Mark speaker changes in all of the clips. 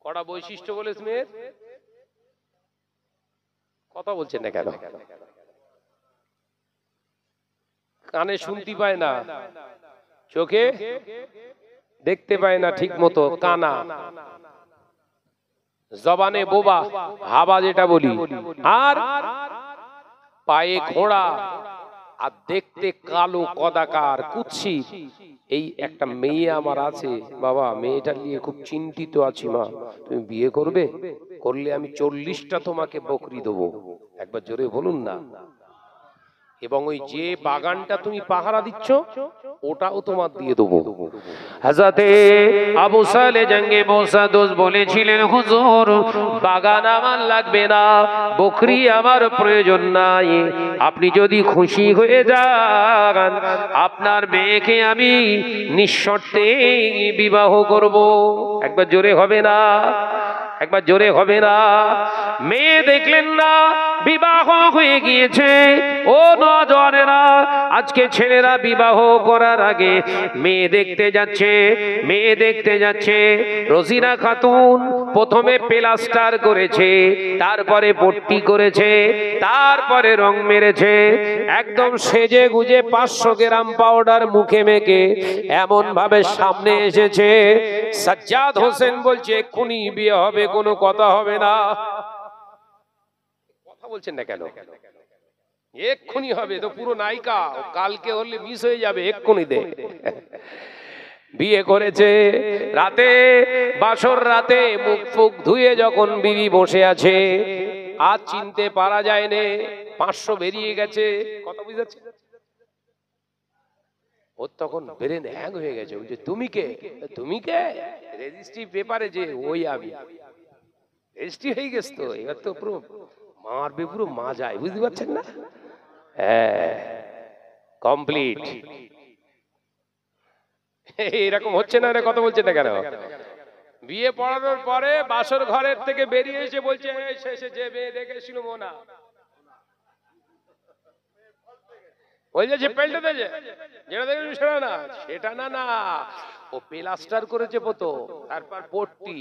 Speaker 1: কটা বৈশিষ্ট্য বলে মেয়ের? কথা বলছেন না কেন? কানে শুনতে পায় না, চোখে দেখতে পায় না ঠিক মতো, কানা, জবানে বোবা, হাবা যেটা বলি, আর পায়ে ঘোড়া, আর দেখতে কালো কদাকার কুৎসিত। এই একটা মেয়ে আমার আছে বাবা, মেয়েটা নিয়ে খুব চিন্তিত আছি মা। তুমি বিয়ে করবে? করলে আমি 40টা তোমাকে বকরি দেবো। একবার জোরে বলুন না। এবং ওই যে বাগানটা তুমি পাহারা দিচ্ছ ওটাও তোমার দিয়ে দেবো। হযরতে আবু সালে জঙ্গে মুসা দোস্ত বলেছিলেন, হুজুর বাগান আমার লাগবে না, বকরি আমার প্রয়োজন নাই, আপনি যদি খুশি হয়ে যান আপনার মেয়েকে আমি নিঃশর্তে বিবাহ করব। একবার জোরে হবে না? একবার জোরে হবে না? মেয়ে দেখলেন না, বিবাহ হয়ে গিয়েছে। ও নওজওয়ানেরা, আজকে ছেলেরা বিবাহ করার আগে মেয়ে দেখতে যাচ্ছে, মেয়ে দেখতে যাচ্ছে। রোজিনা খাতুন প্রথমে প্লাস্টার করেছে, তারপরে পট্টি করেছে, তারপরে রং মেরেছে, একদম সেজে গুজে 500 গ্রাম পাউডার মুখে মেখে এমন ভাবে সামনে এসেছে। সাজ্জাদ হোসেন বলছে এক্ষুনি বিয়ে হবে, কোনো কথা হবে না। কথা বলছেন না কেন? এক্ষুনি হবে, তো পুরো নায়িকা, কালকে হলে মিস হয়ে যাবে, এক্ষুনি দে। বিয়ে করেছে রাতে, বাসর রাতে মুখ ফুক ধুয়ে যখন বিবি বসে আছে, আর চিনতে পারা যায় না, 500 বেরিয়ে গেছে। কথা বুঝতে পারছেন? ও তখন ব্রেন হ্যাং হয়ে গেছে, বলছে তুমি কে? তুমি কে? রেজিস্ট্রি পেপারে যে ওই আমি, রেজিস্ট্রি হয়ে গেছে তো, এবার তো পুরো মারবে, পুরো মা যায়, বুঝতে পারছেন না? হ্যাঁ, কমপ্লিট। এরকম হচ্ছে না? কথা বলছেন না কেন? বিয়ে পড়ানোর পরে বাসর ঘরের থেকে বেরিয়ে এসে বলছে শেষে যে মেয়ে দেখেছিল মোনা, বলছে যে পেল্টে দেছে, যেটা দেখেছিল সেটা না, সেটা না, না ও প্লাস্টার করেছে পতো, তারপর পট্টি।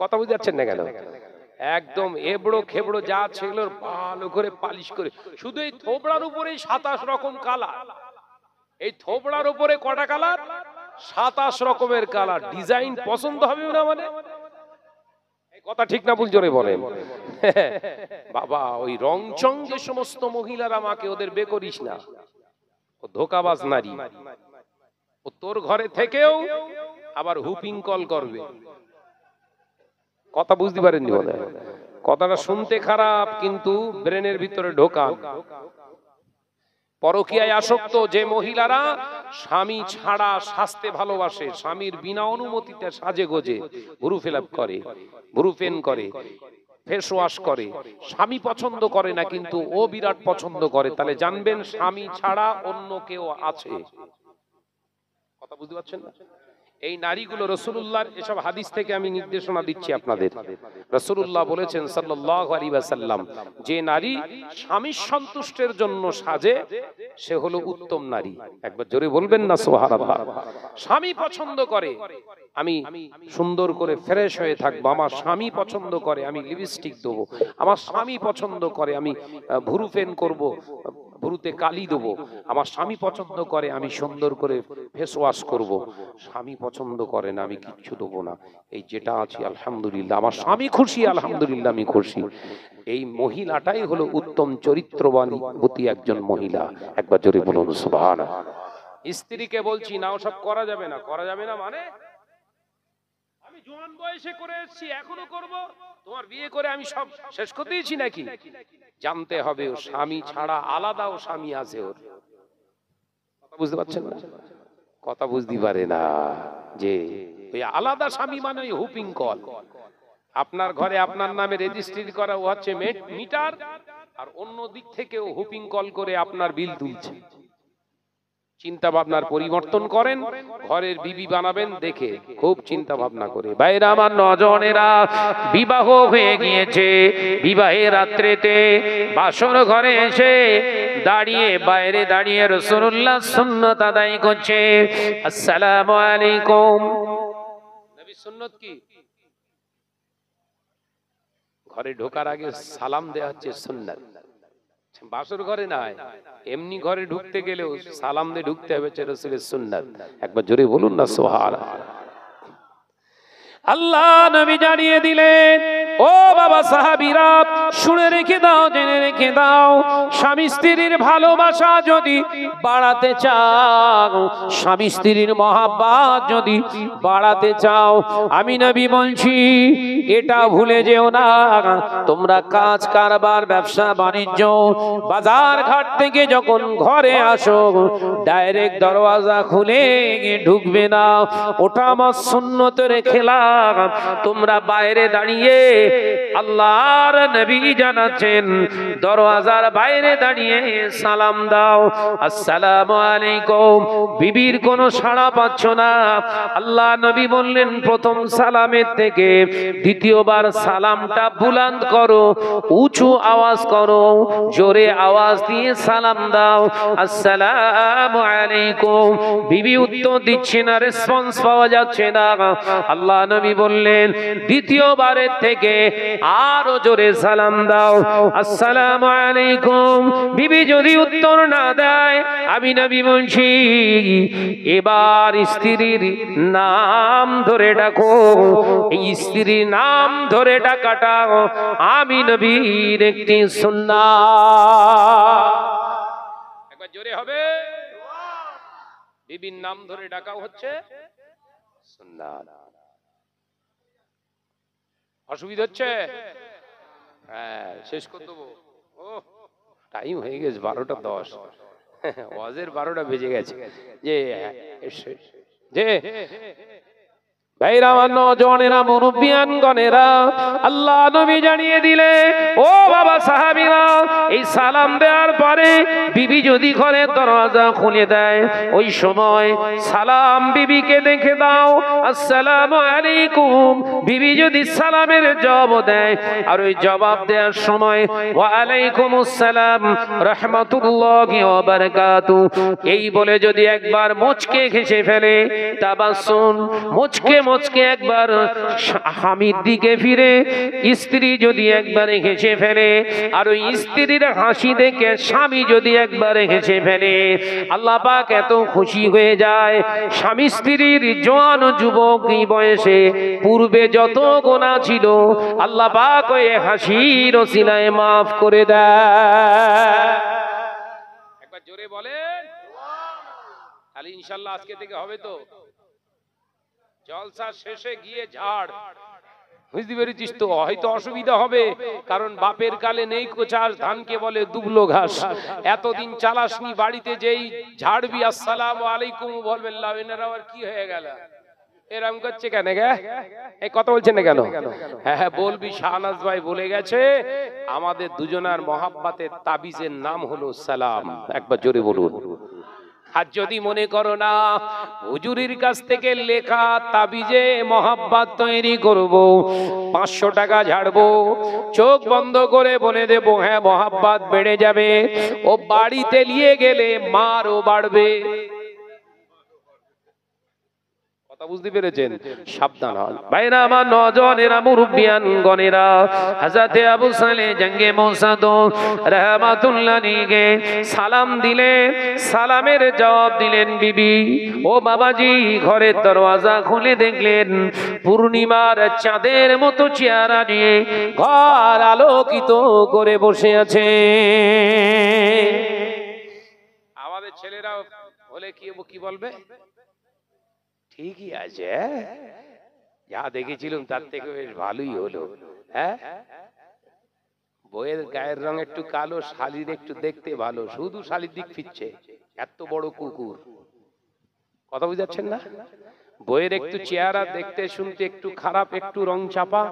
Speaker 1: কথা বুঝতে পারছেন না কেন? একদম এবড়ো খেবড়ো যা ছিল ভালো করে পালিশ করে, শুধু এই থোবড়ার উপরেই 27 রকম কালার। এই থোবড়ার উপরে কটা কালার? 27 রকমের কালার। ডিজাইন পছন্দ হবে না মানে? কথা ঠিক না ভুল জোরে বলেন। বাবা ওই রংচং যে সমস্ত মহিলারা, মাকে ওদের বে করিস না, ও ধোকাবাজ নারী। ও তোর ঘরে থেকেও আবার হুপিং কল করবে। কথা বুঝতে পারেননি বলে? কথাটা শুনতে খারাপ কিন্তু ব্রেনের ভিতরে ঢোকা। পরকীয়ায় আসক্ত যে মহিলারা স্বামী ছাড়া সাজতে ভালোবাসে, স্বামীর বিনা অনুমতিতে সাজে গোজে ভুরু ফিলাপ করে, ভুরু পেন করে, ফেস ওয়াশ করে, স্বামী পছন্দ করে না কিন্তু ও বিরাট পছন্দ করে, তাহলে জানবেন স্বামী ছাড়া অন্য কেউ আছে। কথা বুঝতে পারছেন না? এই নারীগুলো রাসূলুল্লাহর এসব হাদিস থেকে আমি নির্দেশনা দিচ্ছি আপনাদের। রাসূলুল্লাহ বলেছেন সাল্লাল্লাহু আলাইহি ওয়াসাল্লাম, যে নারী স্বামীর সন্তুষ্টের জন্য সাজে সে হলো উত্তম নারী। একবার জোরে বলবেন না সুবহানাল্লাহ? স্বামী পছন্দ করে আমি সুন্দর করে ফ্রেশ হয়ে থাকবো, আমার স্বামী পছন্দ করে আমি লিপস্টিক দেবো, আমার স্বামী পছন্দ করে আমি ভুরু পেন করব, ভুরুতে কালি দেবো, আমার স্বামী পছন্দ করে আমি সুন্দর করে ফেস ওয়াশ করব, স্বামী পছন্দ করে না আমি কিচ্ছু দেবো না, এই যেটা আছি আলহামদুলিল্লাহ, আমার স্বামী খুশি আলহামদুলিল্লাহ আমি খুশি। এই মহিলাটাই হলো উত্তম চরিত্রবানবতী একজন মহিলা। একবার জোরে বলুন সুবহানাল্লাহ। স্ত্রীকে বলছি না ওসব করা যাবে না। করা যাবে না মানে? আমি জোয়ান বয়সে করে এসেছি এখনো করব? তোমার বিয়ে করে আমি সব শেষ করে দিয়েছি নাকি? জানতে হবে ও স্বামী ছাড়া আলাদা ও স্বামী আছে ওর। কথা বুঝতে পারছেন না? কথা বুঝতে পারে না যে ওই আলাদা স্বামী মানে ওই হুপিং কল। আপনার ঘরে আপনার নামে রেজিস্ট্রি করা ও হচ্ছে মিটার, আর অন্য দিক থেকে ও হুপিং কল করে আপনার বিল তুলছে। চিন্তা ভাবনার পরিবর্তন করেন, ঘরের বিবি বানাবেন দেখে, খুব চিন্তা ভাবনা করে। ভাইরা আমার, নজনেরা বিবাহ হয়ে গিয়েছে, বিবাহের রাত্রেতে বাসর ঘরে এসে দাঁড়িয়ে বাইরে দাঁড়িয়ে রাসূলুল্লাহ সুন্নাত আদায় করছে। আসসালামু আলাইকুম। নবী সুন্নাত কি? ঘরে ঢোকার আগে সালাম দেওয়া হচ্ছে সুন্নাত। বাসর ঘরে নয়, এমনি ঘরে ঢুকতে গেলেও সালাম দিয়ে ঢুকতে হবে, রাসূলের সুন্নাত। একবার জোরে বলুন না সুবহানাল্লাহ। আল্লাহ নবী জানিয়ে দিলেন, ও বাবা সাহাবীরা শুনে রেখে দাও, জেনে রেখে দাও, স্বামী স্ত্রীর ভালোবাসা যদি বাড়াতে চাও, স্বামী স্ত্রীর মহাব্বত যদি বাড়াতে চাও, আমি নবী বলছি এটা ভুলে যেও না, তোমরা কাজ কারবার ব্যবসা বাণিজ্য বাজার ঘাট থেকে যখন ঘরে আসো ডাইরেক্ট দরওয়াজা খুলে ঢুকবে না, ওটা আমার সুন্নতের খেলাফ। তোমরা বাইরে দাঁড়িয়ে, আল্লাহর নবী জানাচ্ছেন, দরওয়াজার বাইরে দাঁড়িয়ে সালাম দাও, আসসালামু আলাইকুম। বিবির কোনো সাড়া পাচ্ছ না, আল্লাহ নবী বললেন প্রথম সালামের থেকে দ্বিতীয়বার সালামটা বুলন্দ করো, উঁচু আওয়াজ করো, জোরে আওয়াজ দিয়ে সালাম দাও, আসসালামু আলাইকুম। বিবি উত্তর দিচ্ছে না, রেসপন্স পাওয়া যাচ্ছে না। আল্লাহ নবী বললেন দ্বিতীয়বারের থেকে আরো জোরে সালাম দাও, আসসালামু আলাইকুম। বিবি যদি উত্তর না দেয়, আমি নবী বলছি এবার স্ত্রীর নাম ধরে ডাকো। এই স্ত্রীর নাম ধরে ডাকাটা আমি নবীর একটি সুন্নাত। একবার জোরে হবে, বিবির নাম ধরে ডাকাও হচ্ছে সুন্নাত। অসুবিধা হচ্ছে? হ্যাঁ, শেষ করে দেবো। ও টাইম হয়ে গেছে 12:10, ওয়াজের 12টা বেজে গেছে। যে ভাইরা, আমার নওজওয়ানেরা, মুরব্বিয়ান গণেরা, আল্লাহ নবী জানিয়ে দিলে, ও বাবা সাহাবীরা, এই সালাম দেওয়ার পরে বিবি যদি ঘরের দরজা খুলে দেয়, ওই সময় সালাম বিবিকে দেখে দাও, আসসালামু আলাইকুম। বিবি যদি সালামের জবাব দেয়, আর ওই জবাব দেওয়ার সময় ওয়া আলাইকুমুস সালাম রাহমাতুল্লাহি ওয়া বারাকাতুহু এই বলে যদি একবার মুচকে হেসে ফেলে, তাবাসসুম, মুচকে মুচকে একবার স্বামীর দিকে ফিরে, স্ত্রী যদি একবার হেসে ফেলে, আর ওই স্ত্রীর হাসি দেখে স্বামী যদি একবার হেসে ফেলে, আল্লাহ পাক এত খুশি হয়ে যায়, স্বামী স্ত্রীর জওয়ান যুবক এই বয়সে পূর্বে যত গুনাহ ছিল আল্লাহ পাক ওই হাসির ওসিলায় মাফ করে দেয়। একবার জোরে বলেন তাহলে ইনশাআল্লাহ আজকে থেকে হবে তো। জলসা শেষে গিয়ে ঝাড়, বুঝতে পেরেছিস তো? হয়তো অসুবিধা হবে, কারণ বাপের কালে নেই কোচাস, ধানকে বলে দুবলো ঘাস। এতদিন চালাসনি বাড়িতে, যেই ঝাড়বি আসসালামু আলাইকুম বলবেন, লাউনারা আর কি হয়ে গেল, এরকম করছে কেন গে? এই কথা বলছেন না কেন? হ্যাঁ হ্যাঁ বলবি, শাহনাজ ভাই বলে গেছে আমাদের দুজনার মহাব্বতের তাবিজের নাম হলো সালাম। একবার জোরে বলুন। আর যদি মনে করো না হুজুরির কাছ থেকে লেখা তাবিজে মহাব্বত তৈরি করব, 500 টাকা ঝাড়বো, চোখ বন্ধ করে বলে দেবো হ্যাঁ মহাব্বত বেড়ে যাবে, ও বাড়িতে নিয়ে গেলে মারও বাড়বে। বুঝতে পেরেছেন? সাবধান হন ভাইরা আমার, নওজওয়ানেরা, মুরব্বিয়ান গণেরা। হযরতে আবু সালেহ জঙ্গে মৌসাদ রাহমাতুল্লাহ আলাইহি সালাম দিলে, সালামের জবাব দিলেন বিবি। ও বাবাজি, ঘরের দরওয়াজা খুলে দেখলেন পূর্ণিমার চাঁদের মতো চেহারা নিয়ে ঘর আলোকিত করে বসে আছে। আমাদের ছেলেরা বলে কি বলবে? ঠিকই আছে, যা দেখেছিলাম তার থেকে বেশ ভালোই হলো। হ্যাঁ, বইয়ের গায়ের রং একটু কালো, শালির একটু দেখতে ভালো, শুধু শালির দিক ফিরছে, এত বড় কুকুর। কথা বুঝাচ্ছেন না? বইয়ের একটু চেহারা দেখতে শুনতে একটু খারাপ, একটু রং চাপা,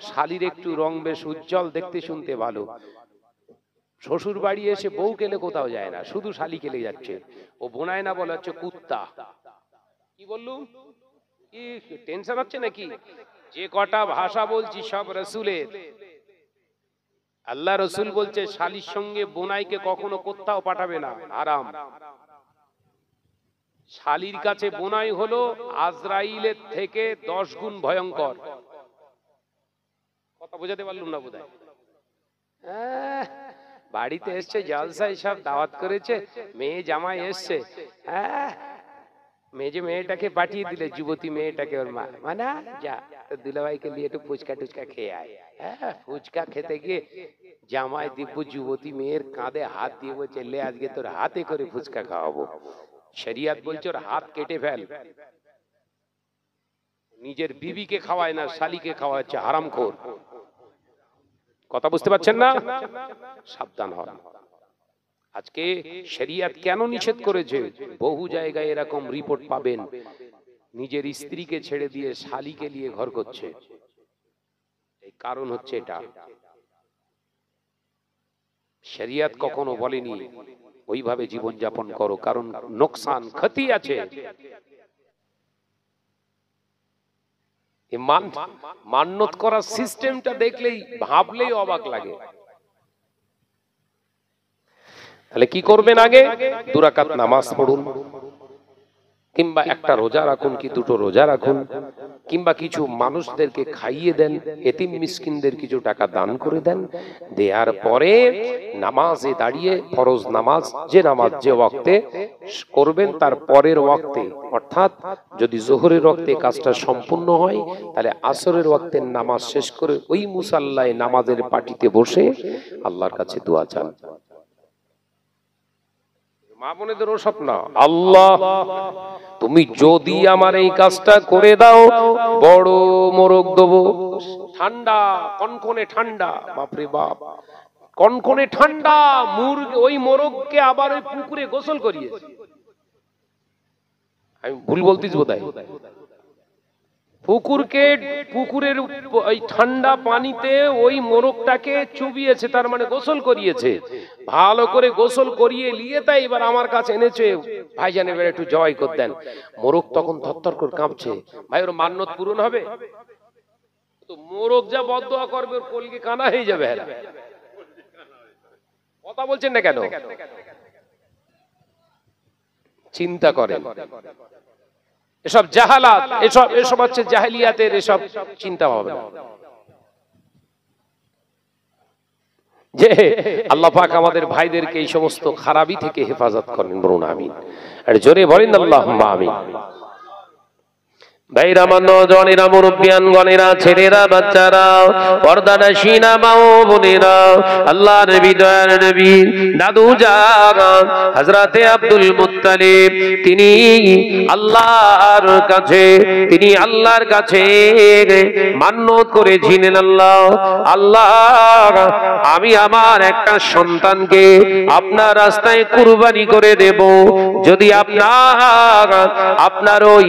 Speaker 1: শালির একটু রং বেশ উজ্জ্বল, দেখতে শুনতে ভালো। শ্বশুর বাড়ি এসে বউ কেলে কোথাও যায় না, শুধু শালি কেলে যাচ্ছে। ও বোনায় না, বলে হচ্ছে কুত্তা। কি বললুম? কি টেনশন হচ্ছে নাকি? যে কটা ভাষা বলছি সব রাসূলের। আল্লাহ রাসূল বলছে শালির সঙ্গে বোনাইকে কখনো কোথাও পাঠাবে না, হারাম। শালির কাছে বোনাই হলো আজরাইলের থেকে 10 গুণ ভয়ঙ্কর। কথা কথা বোঝাতে পারলাম না বোধহয়। বাড়িতে এসছে জলসাই সব দাওয়াত করেছে, মেয়ে জামাই এসছে, মেয়ে যে মেয়েটাকে পাঠিয়ে দিলে, যুবতী মেয়েটাকে ওর মা, মানে যা তো দুলাভাইকে নিয়ে একটু ফুচকা টুচকা খেয়ে আয়। ফুচকা খেতে গিয়ে জামাই দিব্য যুবতী মেয়ের কাঁধে হাত দিয়ে বলছে, লে আজকে তোর হাতে করে ফুচকা খাওয়াবো। শরিয়াত বলছে ওর হাত কেটে ফেল। নিজের বিবিকে খাওয়ায় না, শালিকে খাওয়াচ্ছে, হারামখোর। কথা বুঝতে পারছেন না? সাবধান হন। আজকে শরিয়াত কেন নিষেধ করেছে? বহু জায়গায় এরকম রিপোর্ট পাবেন, নিজের স্ত্রীকে ছেড়ে দিয়ে শালিকে নিয়ে ঘর করছে। এই কারণ হচ্ছে এটা। শরিয়াত কখনো বলেনি ওইভাবে জীবন যাপন করো, কারণ নোকসান ক্ষতি আছে। মান্নত করার সিস্টেমটা দেখলেই ভাবলেই অবাক লাগে। তাহলে কি করবেন? আগে 2 রাকাত নামাজ পড়ুন, কিংবা একটা রোজা রাখুন, কি 2টো রোজা রাখুন, কিংবা কিছু মানুষদেরকে খাইয়ে দেন, এতিম মিসকিনদের কিছু টাকা দান করে দেন। দেওয়ার পরে নামাজে দাঁড়িয়ে, ফরজ নামাজ যে নামাজ যে ওয়াক্তে করবেন তার পরের ওয়াক্তে, অর্থাৎ যদি জোহরের ওয়াক্তে কাজটা সম্পূর্ণ হয়, তাহলে আসরের ওয়াক্তের নামাজ শেষ করে ওই মুসাল্লায় নামাজের পাটিতে বসে আল্লাহর কাছে দোয়া চান। মা বোনেদেরও স্বপ্ন, আল্লাহ তুমি যদি আমার এই কাজটা করে দাও, বড় মোরগ দেবো, ঠান্ডা কনকনে ঠান্ডা, বাপরে বাপ কনকনে ঠান্ডা মুরগি, ওই মোরগকে আবার ওই পুকুরে গোসল করিয়েছে। আমি ভুল বলতেছি বোধহয়। পুকুরের ওই ঠান্ডা পানিতে ওই মোরগটাকে চুবিয়েছে, তার মানে গোসল করিয়েছে, ভালো করে গোসল করিয়ে নিয়ে তাই এবার আমার কাছে এনেছে, ভাইজান এবার একটু জবাই করে দেন। মোরগ তখন থরথর করে কাঁপছে। ভাই ওর মান্নত পূরণ হবে তো? মোরগ যা বদদোয়া করবে ওর কলকে কানা হয়ে যাবে। কথা বলছেন না কেন? চিন্তা করেন। এসব জাহালাত, এসব হচ্ছে জাহেলিয়াতের এসব চিন্তা ভাবনা। যে আল্লাহ পাক আমাদের ভাইদেরকে এই সমস্ত খারাপি থেকে হেফাজত করেন, বলুন আমিন। আর জোরে বলেন আল্লাহুম্মা আমিন। ভাইরা, নওজওয়ানেরা, মুরব্বিয়ান গণেরা, ছেলেরা, বাচ্চারা, পর্দানশীনা মা ও বোনেরা, আল্লাহর নবী, দয়ার নবী, দাদু জান হযরতে আব্দুল মুত্তালিব, তিনি আল্লাহর কাছে মান্নত করেছিলেন, আল্লাহ আমি আমার একটা সন্তানকে আপনার রাস্তায় কুরবানি করে দেব, যদি আপনার ওই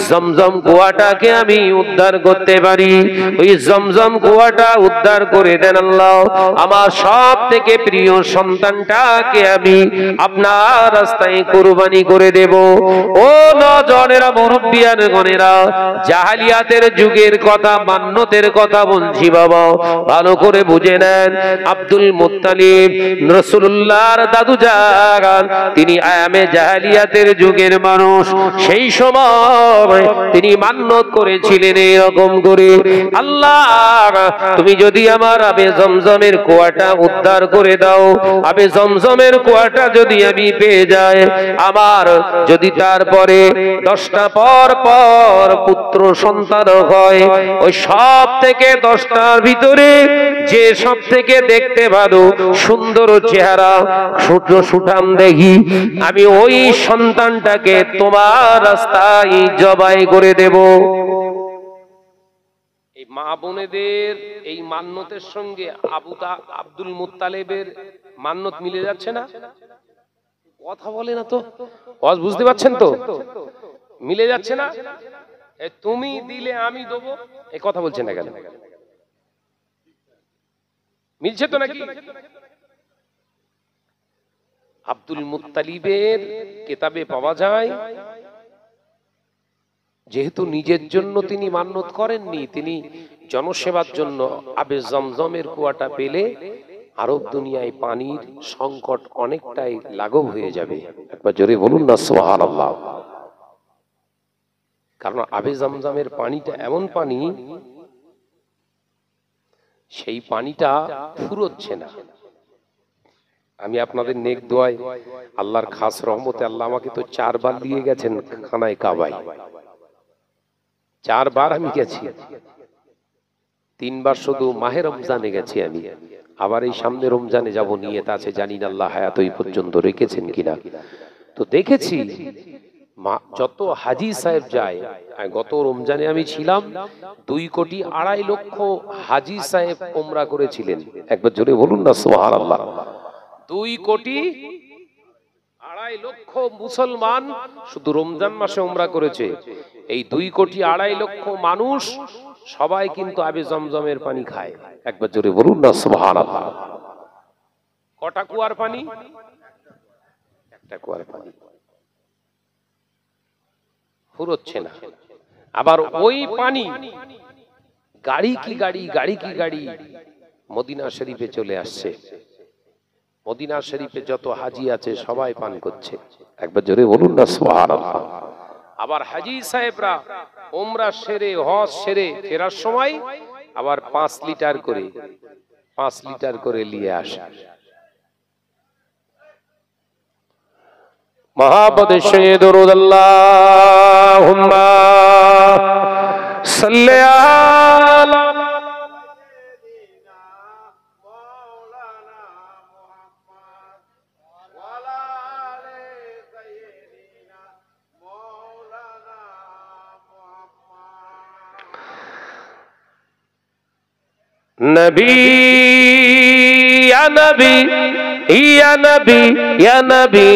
Speaker 1: জমজম কুয়াটাকে আমি উদ্ধার করতে পারি, ওই জমজম কুয়াটা উদ্ধার করে দেন আল্লাহ, আমার সব থেকে প্রিয় সন্তানটাকে আমি আপনার রাস্তায় কুরবানি করে দেব। ও নওজওয়ানেরা, মুরব্বিয়ান গণেরা, জাহেলিয়াতের যুগের কথা, মান্নতের কথা বলছি বাবা, ভালো করে বুঝে নেন। আব্দুল মুত্তালিব রাসূলুল্লাহর দাদু জান, তিনি আয়ামে জাহেলিয়াতের যুগের মানুষ। সেই সময় তিনি মান্নত করেছিলেন এরকম করে, আল্লাহ তুমি যদি আমার আবে জমজমের কুয়াটা উদ্ধার করে দাও, আবে জমজমের কুয়াটা যদি আমি পেয়ে যাই, আমার যদি তারপরে 10টা পর পর পুত্র সন্তান হয়, ওই সব থেকে 10টার ভিতরে যে সব থেকে দেখতে ভালো, সুন্দর চেহারা, সুঠাম দেখি, আমি ওই সন্তানটাকে তোমার রাস্তায় জবাই করে দেব। এই মা বোনেদের এই মান্নতের সঙ্গে আব্দুল মুত্তালিবের মান্নত মিলে যাচ্ছে না? কথা বলে না তো, বুঝতে পারছেন তো? মিলে যাচ্ছে না? তুমি দিলে আমি দেবো, এই কথা বলছেন না কেন? মিলছে তো নাকি? আব্দুল মুত্তালিবের কিতাবে পাওয়া যায়, যেহেতু নিজের জন্য তিনি মান্নত করেননি, তিনি জনসেবার জন্য আবে জমজমের কুয়াটা পেলে আরব দুনিয়ায় পানির সংকট অনেকটাই লাঘব হয়ে যাবে। একবার জোরে বলুন না সুবহানাল্লাহ। কারণ আবে জমজমের পানিটা এমন পানি সেই পানিটা ফুরোচ্ছে না। আমি আপনাদের নেক দোয়ায় আল্লাহর খাস রহমতে আল্লাহ আমাকে তো 4 বার নিয়ে গেছেন খানায় কাবায়। 4 বার আমি গেছি। 3 বার শুধু মাহে রমজানে গেছি আমি, আবার এই সামনে রমজানে যাব, নিয়ত আছে, জানি না আল্লাহ হায়াত ওই পর্যন্ত রেখেছেন কিনা। তো দেখেছি যত হাজি সাহেব যায়, গত রমজানে আমি ছিলাম, 2,02,500,000 হাজি সাহেব উমরা করেছিলেন। একবার জোরে বলুন না সুবহানাল্লাহ। 2,02,500,000 মুসলমান শুধু রমজান মাসে উমরা করেছে। এই 2,02,500,000 মানুষ সবাই কিন্তু আবে জমজমের পানি খায়। একবার জোরে বলুন না সুবহানাল্লাহ। কটা কুয়ার পানি? একটা কুয়ার পানি, ফুরোচ্ছে না। আবার ওই পানি গাড়ি কি গাড়ি মদিনা শরীফে চলে আসছে। মদিনা শরীফে যত হাজি আছে সবাই পান করছে। একবার জোরে বলুন না সুবহানাল্লাহ। আবার হাজি সাহেবরা উমরা সেরে হজ সেরে ফেরার সময় আবার 5 লিটার করে নিয়ে আসে। মহাপদ শহীদ আল্লাহুম্মা সাল্লি আলা नबी या नबी या नबी या नबी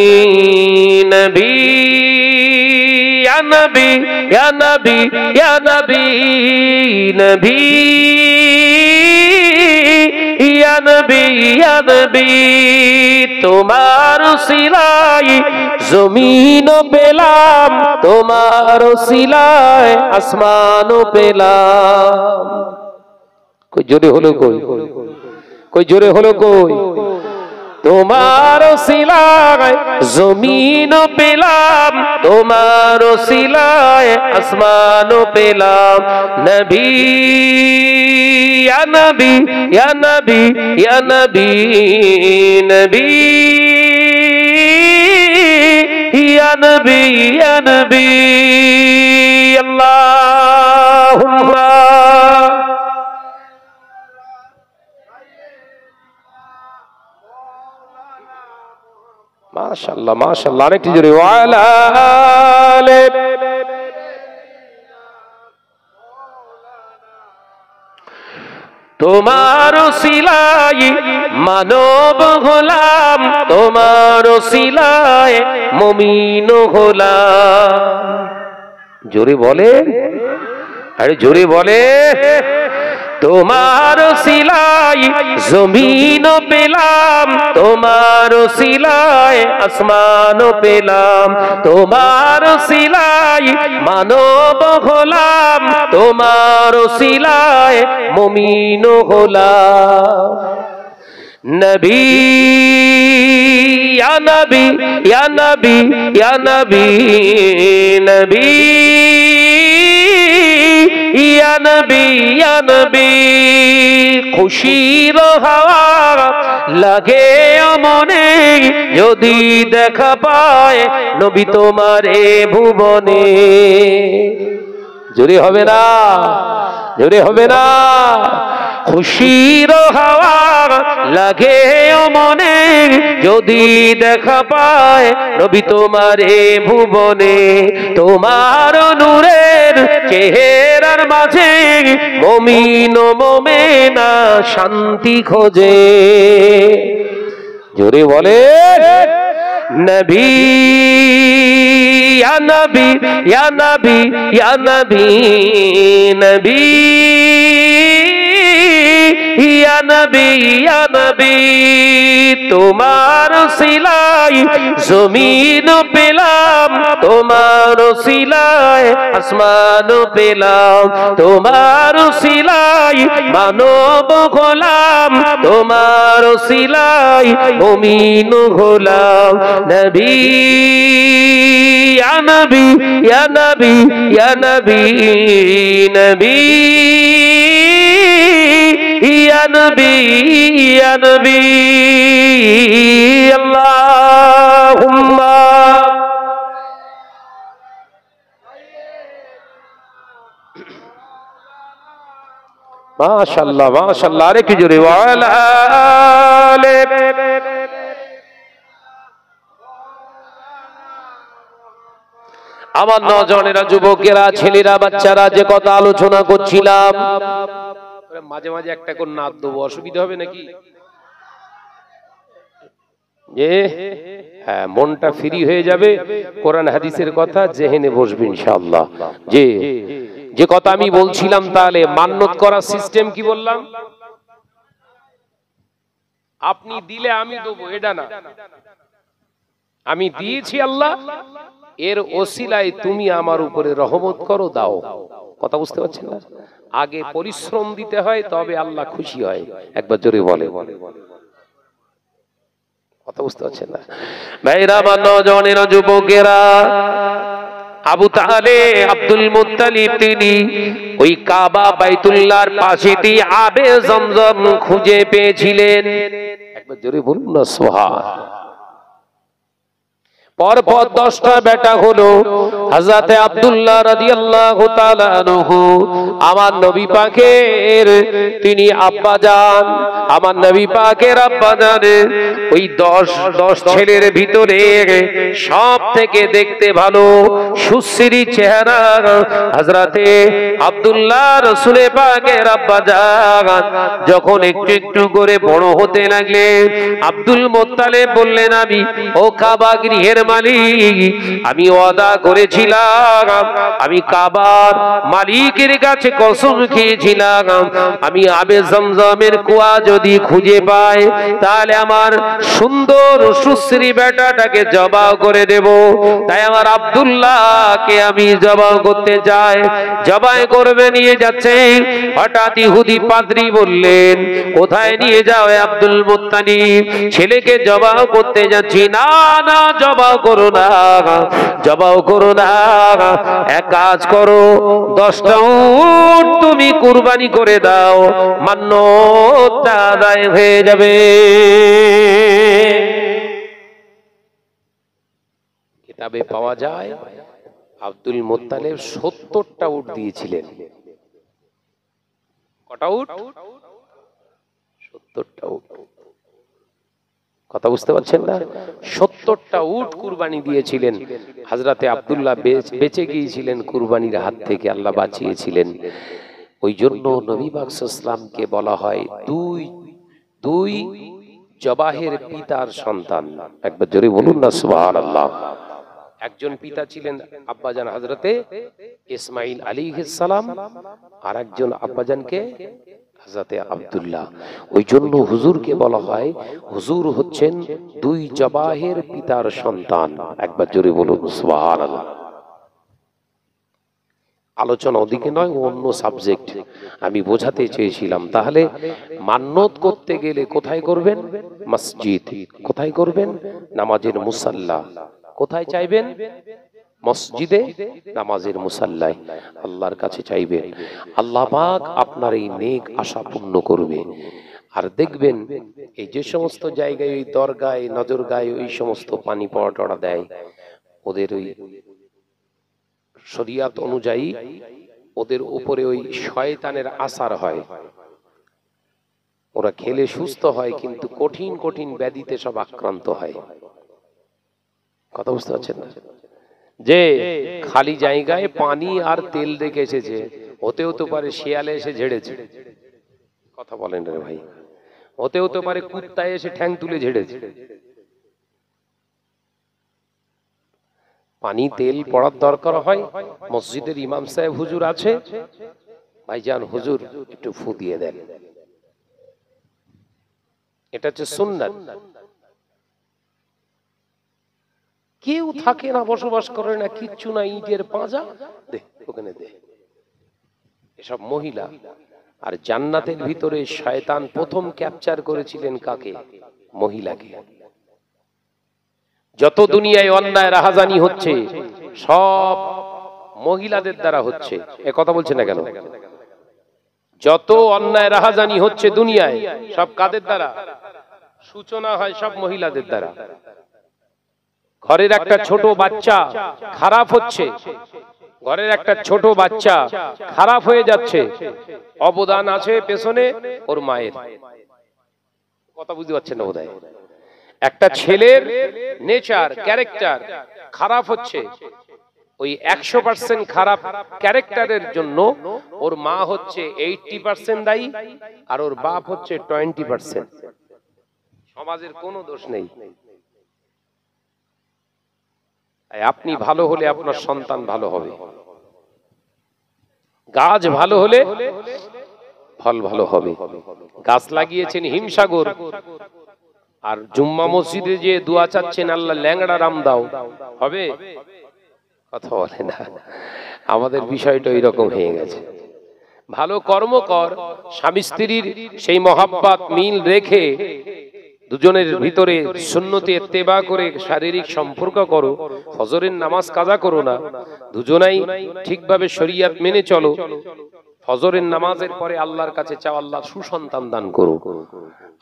Speaker 1: नबी या नबी या नबी या नबी नबी या नबी या नबी तुम्हार सिलाई जमीन पेलाम तुम्हार सिलाई आसमान पेलाम। कोई जोरे हलो कोई जोरे हलो कोई। तुम्हारो सिलाए जमीन पेलाम तुम्हारो सिलाए आसमानो पेलाम। नबी या नबी या नबी या नबी नबी या नबी या नबी अल्लाहुम्मा माशाअल्लाह माशाअल्लाह। अनेक जोरे वाला तुम्हारो सिलाई मानव गोलाम तुम्हारो सिलाई मुमीन गोलाम। जोरे बोले अरे जोरे बोले तुम्हारो सिलाई जमीन पेलाम तुम्हारो सिलाई आसमान पेलाम। तुम्हारो सिलाई मानव गोलाम तुम्हारो सिलाई मुमीन गोलाम। नबी या नबी या नबी या नबी नबी या नबी या नबी खुशीर हवा लगे मने यदि देखा पाए नबी तुम्हारे भुवने। जोरे होबे ना जोरे होबे ना। खुशीर हवा लगे मने यदि देखा पाए नबी तुम्हारे भुवने। तुम्हार नूरेर चेहरार माझे मुमिन मुमिना शांति खोजे। जोरे बोले नबी या नबी या नबी या नबी नबी या नबी या नबी तुम्हार सिलाई जमीन पेलाम तुम्हार सिलाई आसमान पेलाम। तुम्हार सिलाई मानव गोलाम तुम्हार सिलाई मुमीन गोलाम। नबी या नबी या नबी या नबी नबी या ইয়া নবী ইয়া নবী আল্লাহুম্মা মাশাআল্লাহ মাশাআল্লাহ আরে কি জোরে ওয়ালা আলে আমার নজনেরা যুবকেরা ছেলেরা বাচ্চারা যে কথা আলোচনা করছিলাম মাঝে মাঝে একটা করে নাদ দেবো অসুবিধা হবে নাকি যে হ্যাঁ মনটা ফ্রি হয়ে যাবে কোরআন হাদিসের কথা জেহেনে বসবে ইনশাআল্লাহ যে যে কথা আমি বলছিলাম তাহলে মান্নত করার সিস্টেম কি বললাম আপনি দিলে আমি দেবো এটা না আমি দিয়েছি আল্লাহ এর ওসিলায় তুমি আমার উপরে রহমত করো দাও কথা বুঝতে পারছেন না আগে পরিশ্রম দিতে হয় তবে আল্লাহ খুশি হয় একবার জোরে বলে কথা বুঝতে পারছেন না ভাইরা বা নজনের যুবকেরা আবু তালেব আব্দুল মুত্তালিব তিনি ওই কাবা বাইতুল্লাহর পাশেই আবে জমজম খুঁজে পেয়েছিলেন একবার জোরে বলুন না সুবহান পরপর 10টা বেটা হলো হযরত আব্দুল্লাহ রাদিয়াল্লাহু তাআলা আনহু আমার নবী পাকের তিনি আব্বাজান আমার নবী পাকের আব্বাজানের ওই 10 ছেলের ভিতরে সবথেকে দেখতে ভালো সুশ্রী চেহারা হযরত আব্দুল্লাহ রাসূল পাকের আব্বাজান যখন একটু একটু করে বড় হতে লাগলেন আব্দুল মুত্তালিব বললেন আমি ও কাবা গৃহের মালিক আমি ওয়াদা করেছিলাম আমি কাবার মালিকের কাছে কসম খেয়েছিলাম আমি আবে জমজমের কুয়া যদি খুঁজে পাই তাহলে আমার সুন্দর সুশ্রী বেটাটাকে জবাই করে দেব তাই আমার আব্দুল্লাহকে আমি জবাই করতে চাই জবাই করবে নিয়ে যাচ্ছে হঠাৎ ইহুদি পাদ্রী বললেন কোথায় নিয়ে যাও আব্দুল মুত্তালিব ছেলেকে জবাই করতে যাচ্ছি না না জবাই করো না জবাই করো না এক কাজ করো 10টা উট তুমি কুরবানি করে দাও মান্যতা আদায় হয়ে যাবে কিতাবে পাওয়া যায় আব্দুল মুত্তালিব 70টা উট দিয়েছিলেন কটা উট 70টা উট কথা বুঝতে পারছেন না 70টা উট কুরবানি দিয়েছিলেন হযরতে আব্দুল্লাহ বেঁচে গিয়েছিলেন কুরবানির হাত থেকে আল্লাহ বাঁচিয়েছিলেন ওই জন্য নবী পাক সাল্লাল্লাহু আলাইহি ওয়াসাল্লামকে বলা হয় দুই জবাহের পিতার সন্তান একবার জোরে বলুন না সুবহানাল্লাহ একজন পিতা ছিলেন আব্বাজান হযরতে ইসমাঈল আলাইহিস সালাম আর একজন আব্বাজানকে হযরতে আব্দুল্লাহ ওই জন্য হুজুরকে বলা হয় হুজুর হচ্ছেন দুই জবাহের পিতার সন্তান একবার জোরে বলুন সুবহানাল্লাহ আলোচনা ওদিকে নয় অন্য সাবজেক্ট আমি বোঝাতে চেয়েছিলাম তাহলে মান্নত করতে গেলে কোথায় করবেন মসজিদ কোথায় করবেন নামাজের মুসাল্লা কোথায় চাইবেন মসজিদে নামাজের মুসাল্লায় আল্লাহর কাছে চাইবেন আল্লাহ পাক আপনার এই নেক আশা পূর্ণ করবে আর দেখবেন এই যে সমস্ত জায়গায় ওই দরগায় নজরগায় ওই সমস্ত পানি পড়া টড়া দেয় ওদের ওই শরিয়াত অনুযায়ী ওদের উপরে ওই শয়তানের আসার হয় ওরা খেলে সুস্থ হয় কিন্তু কঠিন কঠিন ব্যাধিতে সব আক্রান্ত হয় কথা বুঝতে পারছেন না যে খালি জায়গায় পানি আর তেল রেখে এসেছে হতে হতে পারে শিয়ালে এসে ঝেড়েছে কথা বলেন রে ভাই হতে হতে পারে কুত্তা এসে ঠ্যাং তুলে ঝেড়েছে পানি তেল পড়ার দরকার হয় মসজিদের ইমাম সাহেব হুজুর আছে ভাইজান হুজুর একটু ফু দিয়ে দেন এটা হচ্ছে সুন্নাত কেউ থাকে না বসবাস করে না কিচ্ছু না ইটের পাঁজা দে ওখানে দে এসব মহিলা আর জান্নাতের ভিতরে শয়তান প্রথম ক্যাপচার করেছিলেন কাকে মহিলাকে যত দুনিয়ায় অন্যায় রাহাজানি হচ্ছে সব মহিলাদের দ্বারা হচ্ছে এ কথা বলছে না কেন যত অন্যায় রাহাজানি হচ্ছে দুনিয়ায় সব কাদের দ্বারা সূচনা হয়? সব মহিলাদের দ্বারা। ঘরের একটা ছোট বাচ্চা খারাপ হচ্ছে, ঘরের একটা ছোট বাচ্চা খারাপ হয়ে যাচ্ছে, অবদান আছে পেছনে ওর মায়ের। কথা বুঝতে পারছেন না বোধহয়? একটা ছেলের নেচার ক্যারেক্টার খারাপ হচ্ছে, ওই 100% খারাপ ক্যারেক্টারের জন্য ওর মা হচ্ছে 80% দায়ী, আর ওর বাপ হচ্ছে 20%। সমাজের কোনো দোষ নেই। আপনি ভালো হলে আপনার সন্তান ভালো হবে, গাছ ভালো হলে ফল ভালো হবে। গাছ লাগিয়েছেন হিমসাগর, আর জুম্মা মসজিদে যে দোয়া চাচ্ছেন আল্লাহ ল্যাংড়া রাম দাও, হবে? কথা বলে না। আমাদের বিষয়টা এরকম হয়ে গেছে। ভালো কর্ম কর, স্বামী স্ত্রীর সেই মহাব্বত মিল রেখে দুজনের ভিতরে সুন্নতে ইত্তেবা করে শারীরিক সম্পর্ক করো, ফজরের নামাজ কাজা করো না, দুজনাই ঠিকভাবে শরীয়ত মেনে চলো, ফজরের নামাজের পরে আল্লাহর কাছে চাও আল্লাহ সুসন্তান দান করো।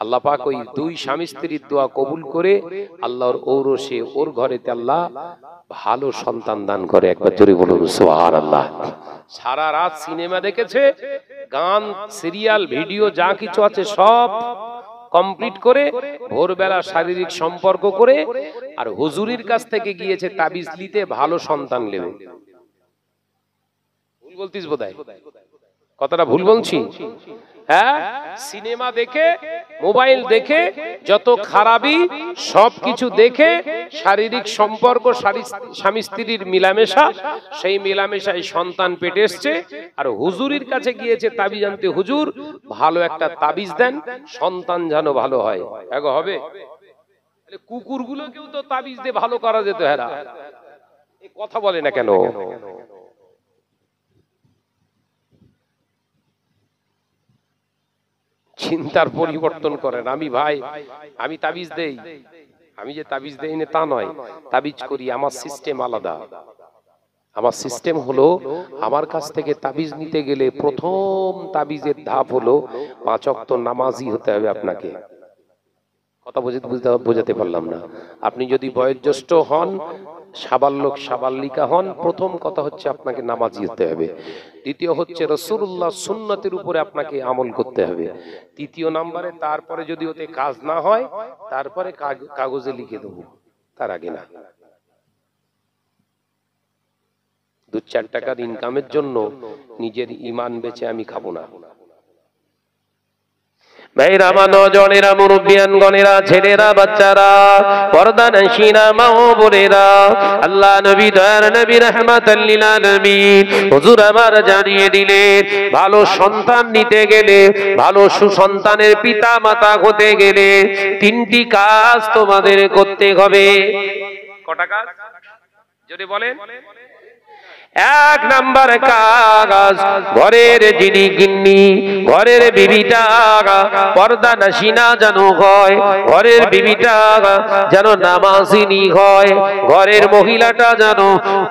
Speaker 1: আল্লাহ পাক ওই দুই স্বামী স্ত্রীর দোয়া কবুল করে আল্লাহর ঔরসে ওর ঘরেতে আল্লাহ ভালো সন্তান দান করে। একবার জোরে বলুন সুবহানাল্লাহ। সারা রাত সিনেমা দেখেছে, গান, সিরিয়াল, ভিডিও যা কিছু আছে সব কমপ্লিট করে ভোরবেলা শারীরিক সম্পর্ক করে আর হুজুরির কাছ থেকে গিয়েছে তাবিজ নিতে ভালো সন্তান নেবে। ভুল বলতিস বোধহয়, কথাটা ভুল বলছি? হ্যাঁ, সিনেমা দেখে, মোবাইল দেখে, যত খারাপই সবকিছু দেখে শারীরিক সম্পর্ক, স্বামী স্ত্রীর মিলামেশা, সেই মিলামেশায় সন্তান পেটে এসছে আর হুজুরির কাছে গিয়েছে তাবিজ আনতে, হুজুর ভালো একটা তাবিজ দেন, সন্তান যেন ভালো হয়। এগো হবে? কুকুরগুলোকেও তো তাবিজ দিয়ে ভালো করা যেত। হ্যাঁ, কথা বলে না কেন? চিন্তার পরিবর্তন করেন। আমি তাবিজ দেই, আমি যে তাবিজ দেই না তা নয়, তাবিজ করি, আমার সিস্টেম আলাদা। আমার সিস্টেম হলো, আমার কাছ থেকে তাবিজ নিতে গেলে প্রথম তাবিজের ধাপ হলো 5 ওয়াক্ত নামাজি হতে হবে আপনাকে। কথা বোঝাতে পারলাম না? আপনি যদি বয়োজ্যেষ্ঠ হন, সাবালক সাবালিকা হন, প্রথম কথা হচ্ছে আপনাকে নামাজি হতে হবে। দ্বিতীয় হচ্ছে রাসূলুল্লাহ সুন্নতের উপরে আপনাকে আমল করতে হবে। তৃতীয় নম্বরে তারপরে যদি ওতে কাজ না হয় তারপরে কাগজে লিখে দেবো, তার আগে না। 2-4 টাকার ইনকামের জন্য নিজের ঈমান বেচে আমি খাবো না। ভাইরা, নজনেরা, মুরব্বিয়ান গণেরা, ছেলেরা, বাচ্চারা, পর্দানশীনা মা ও বোনেরা, আল্লাহ নবী দয়ার নবী রাহমাতাল লিল আলামিন হুজুর আমার জানিয়ে দিলেন, ভালো সন্তান নিতে গেলে, ভালো সুসন্তানের পিতা মাতা হতে গেলে 3টি কাজ তোমাদের করতে হবে। কটা কাজ? যদি বলেন। 1 নাম্বার কাজ, ঘরের যিনি গিন্নি, ঘরের বিবিটা পর্দা নাশিনা যেন হয়, ঘরের বিবিটা যেন নামাজিনী হয়, ঘরের মহিলাটা যেন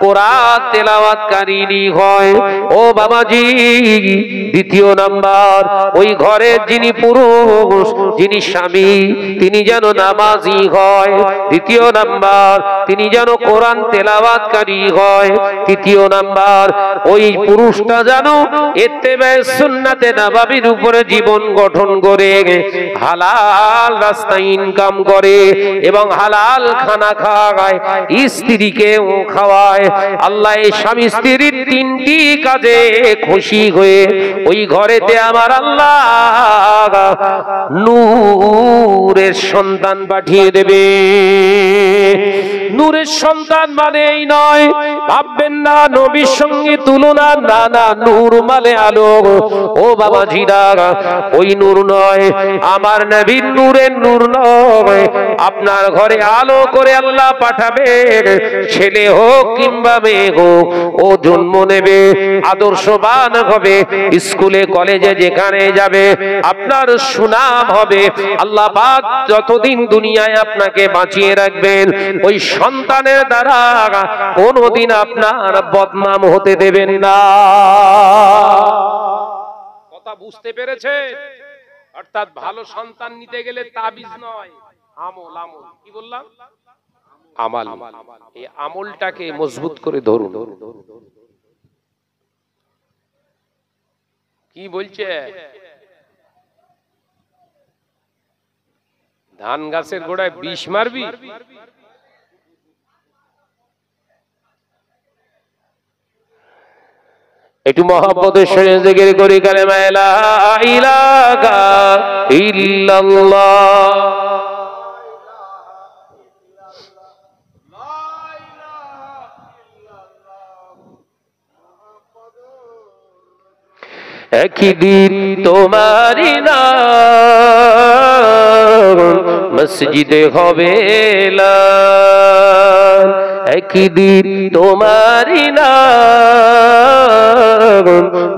Speaker 1: কোরআন তেলাওয়াতকারিনী হয়। ও বাবাজি, দ্বিতীয় নাম্বার, ওই ঘরের যিনি পুরুষ, যিনি স্বামী, তিনি যেন নামাজি হয়। দ্বিতীয় নাম্বার, তিনি যেন কোরআন তেলাওয়াতকারী হয়। তৃতীয় নাম্বার, ওই পুরুষটা যেন ইত্তেবায়ে সুন্নাতে নববীর উপরে জীবন গঠন করে হালাল রাস্তায় ইনকাম করে এবং হালাল খানা খাওয়ায়, স্ত্রীকেও খাওয়ায়। আল্লাহ এই স্বামী স্ত্রীর 3টি কাজে খুশি হয়ে ওই ঘরেতে আমার আল্লাহ নূরের সন্তান পাঠিয়ে দেবে। নূরের সন্তান মানে এই নয়, ভাববেন না নবীর সঙ্গে তুলনা, না না, নূর মানে আলো। ও বাবা জিরা, ওই নূর নয়, আমার নবীর নূরের নূর নয়। আপনার ঘরে আলো করে আল্লাহ পাঠাবে, ছেলে হোক কিংবা মেয়ে হোক, ও জন্ম নেবে, আদর্শবান হবে, স্কুলে কলেজে যেখানে যাবে আপনার সুনাম হবে। আল্লাহ পাক যতদিন দুনিয়ায় আপনাকে বাঁচিয়ে রাখবেন, ওই সন্তানের দ্বারা কোনদিন আপনার বদনাম হতে দেবেন না। কথা কথা বুঝতে পেরেছে? অর্থাৎ ভালো সন্তান নিতে গেলে তাবিজ নয়, আমল। আমল কি বললাম? আমল। এই আমলটাকে মজবুত করে ধরুন। কি বলছে? ধান গাছের গোড়ায় বিষ মারবি? একটু মহব্বতের সঙ্গে জিকির করি কালেমা লা ইলাহা ইল্লাল্লাহ। একদিন তোমারি নাম মসজিদে হবে এলান, একদিন তোমারি নাম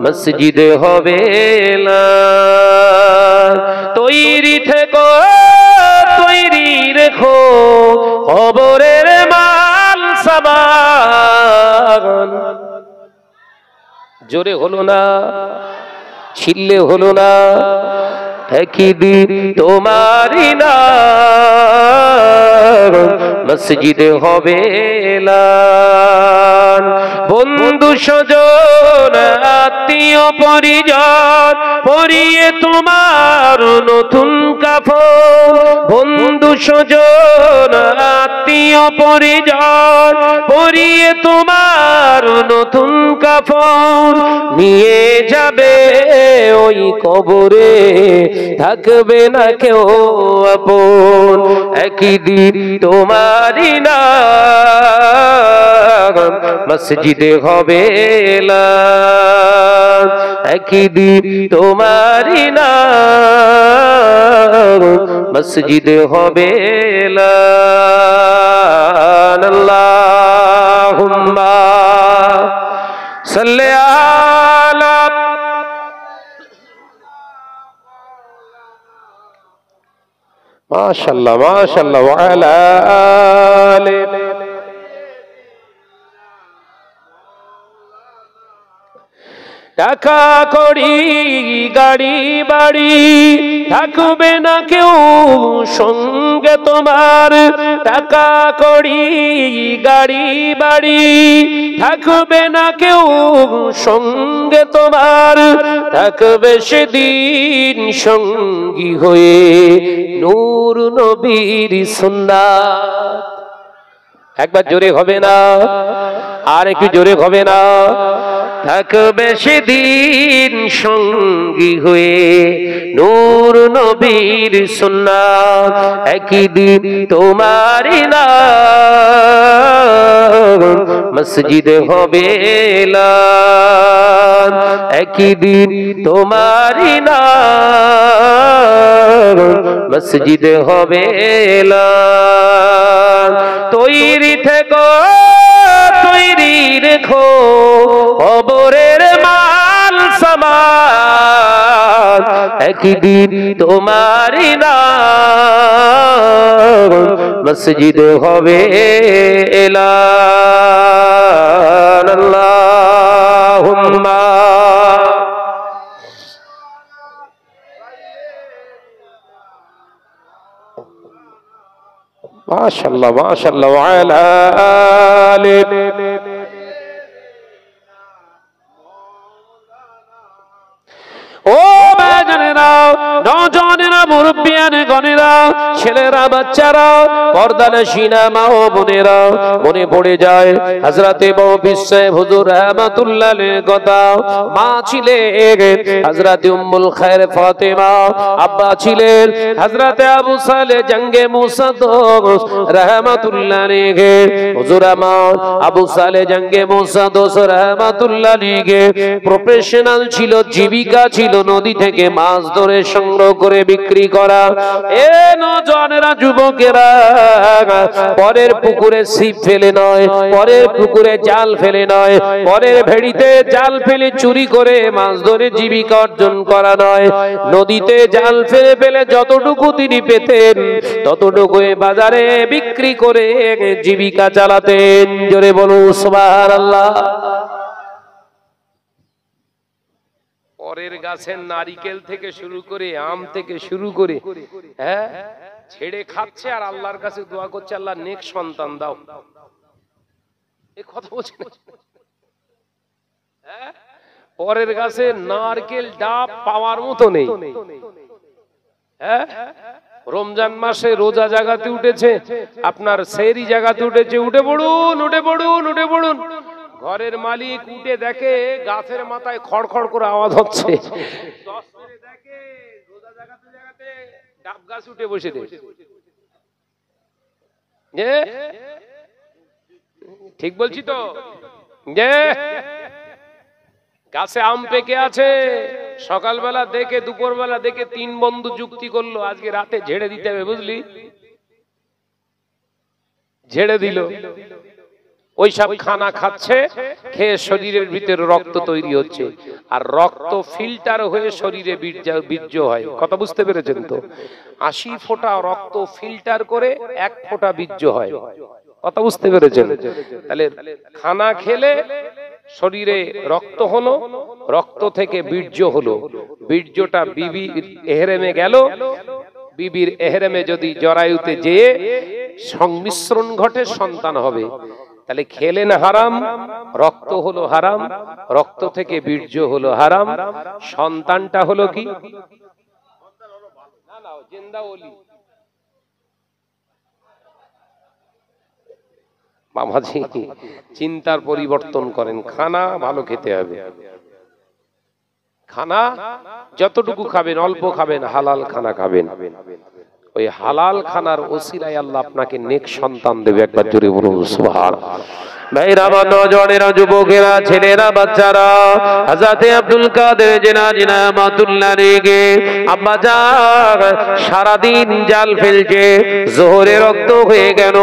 Speaker 1: মসজিদে হবে এলান। তৈরি থেকো, তৈরি রেখো কবরের মাল সামান। জোরে হলো না, ছিললে হলো না। একদিন তোমারি নাম মসজিদে হবে এলান। বন্ধু স্বজন আত্মীয় পরিজন পরিয়ে তোমার নতুন কাফন। বন্ধু স্বজন আত্মীয় পরিজন পরিয়ে তোমার নতুন কাফন নিয়ে যাবে ওই কবরে, থাকবে না কেউ আপন। একদিন তোমারি নাম মসজিদে হবে এলান, একদিন তোমারি নাম মসজিদে হবে এলান। আল্লাহুম্মা সাল্লি আলা মাশাআল্লাহ মাশাআল্লাহ ওয়া আলা আলি। টাকা কড়ি গাড়ি বাড়ি থাকবে না কেউ সঙ্গে তোমার। টাকা কড়ি গাড়ি বাড়ি থাকবে না কেউ সঙ্গে তোমার। থাকবে সেদিন সঙ্গী হয়ে নূর নবীর সুন্নাত। একবার জোরে হবে না, আর একটু জোরে হবে না। থাকবে সেদিন সঙ্গী হয়ে নূর নবীর সুন্নাত। একদিন তোমারি নাম মসজিদে হবে এলান, একদিন তোমারি নাম মসজিদে হবে এলান। তৈরি থেকো, তৈরি রেখো কবরের মাল সামান। একদিন তোমারি নাম মসজিদে হবে এলান। আল্লাহুম্মা মাশাআল্লাহ মাশাআল্লাহ ওয়া আলা আলি। ও বাজানেরা, নওজওয়ানেরা, মুরব্বিয়ান গণেরা, ছেলেরা, বাচ্চারা, পর্দানশীনা মা ও বোনেরা, মনে পড়ে যায় হযরতে ববিস সাহেব হুজুর রাহমাতুল্লাহ আলাইহির কথা। মা ছিলেন হযরতে উম্মুল খায়র ফাতেমা, আব্বা ছিলেন হযরতে আবু সালেহ জঙ্গে মুসাদ্দস রাহমাতুল্লাহ আলাইহি। হুজুর আমার আবু সালেহ জঙ্গে মুসাদ্দস রাহমাতুল্লাহ আলাইহি প্রফেশনাল ছিল, জীবিকা ছিল নদী থেকে মাছ ধরে সংগ্রহ করে বিক্রি করা। এ নওজওয়ানেরা, যুবকেরা, পরের পুকুরে ছিপ ফেলে নয়, পরের পুকুরে জাল ফেলে নয়, পরের ভেড়িতে জাল ফেলে চুরি করে মাছ ধরে জীবিকা অর্জন করা নয়। নদীতে জাল ফেলে ফেলে যতটুকু তিনি পেতেন ততটুকু বাজারে বিক্রি করে জীবিকা চালাতেন। জোরে বলুন সুবহানাল্লাহ। পরের গাছের নারিকেল থেকে শুরু করে আম থেকে শুরু করে হ্যাঁ ছেড়ে খাচ্ছে আর আল্লাহর কাছে দোয়া করছে, আল্লাহ নেক্সট সন্তান দাও। এই কথা বলছে না? হ্যাঁ, পরের গাছে নারকেল ডাব পাওয়ার মতো নেই। হ্যাঁ, রমজান মাসে রোজা জাগাতে উঠেছে, আপনার সেহরি জাগাতে উঠেছে, উঠে পড়ুন উঠে পড়ুন উঠে পড়ুন। ঘরের মালিক উঠে দেখে গাছের মাথায় খড়খড় করে আওয়াজ হচ্ছে, দেখে রোজা জাগাতে জাগাতে ডাব গাছ উঠে বসে রয়েছে। ঠিক বলছি তো? গাছে আম পেকে আছে, সকালবেলা দেখে দুপুরবেলা দেখে তিন বন্ধু যুক্তি করলো আজকে রাতে ঝেড়ে দিতে হবে, বুঝলি? ঝেড়ে দিল, ওই সব খানা খাচ্ছে, খেয়ে শরীরের ভিতরে রক্ত তৈরি হচ্ছে, আর রক্ত ফিল্টার হয়ে শরীরে বীর্য হয়। কথা বুঝতে পেরেছেন তো? 80 ফোঁটা রক্ত ফিল্টার করে 1 ফোঁটা বীর্য হয়। কথা বুঝতে পেরেছেন? তাহলে খানা খেলে শরীরে রক্ত হলো, রক্ত থেকে বীর্য হলো, বীর্যটা বিবির এহরেমে গেল, বিবির এহরেমে যদি জরায়ুতে যেয়ে সংমিশ্রণ ঘটে সন্তান হবে। তাহলে খেলেন হারাম, রক্ত হলো হারাম, রক্ত থেকে বীর্য হলো হারাম, সন্তানটা হলো কি? না না, জিন্দা ওলি। বাবাজি চিন্তার পরিবর্তন করেন, খানা ভালো খেতে হবে। খানা যতটুকু খাবেন অল্প খাবেন, হালাল খানা খাবেন। ওই হালাল খানার ওসিলায় আল্লাহ আপনাকে নেক সন্তান দেবে। একবার জোরে বলুন সুবহানাল্লাহ। ভাইরা, নওজওয়ানেরা, যুবকেরা, ছেলেরা, বাচ্চারা, হযরত আব্দুল কাদের জিলানী রাহমাতুল্লাহ আলাইহি আব্বা জান সারা দিন জাল ফেলছে, যোহরে রক্ত হয়ে গেল,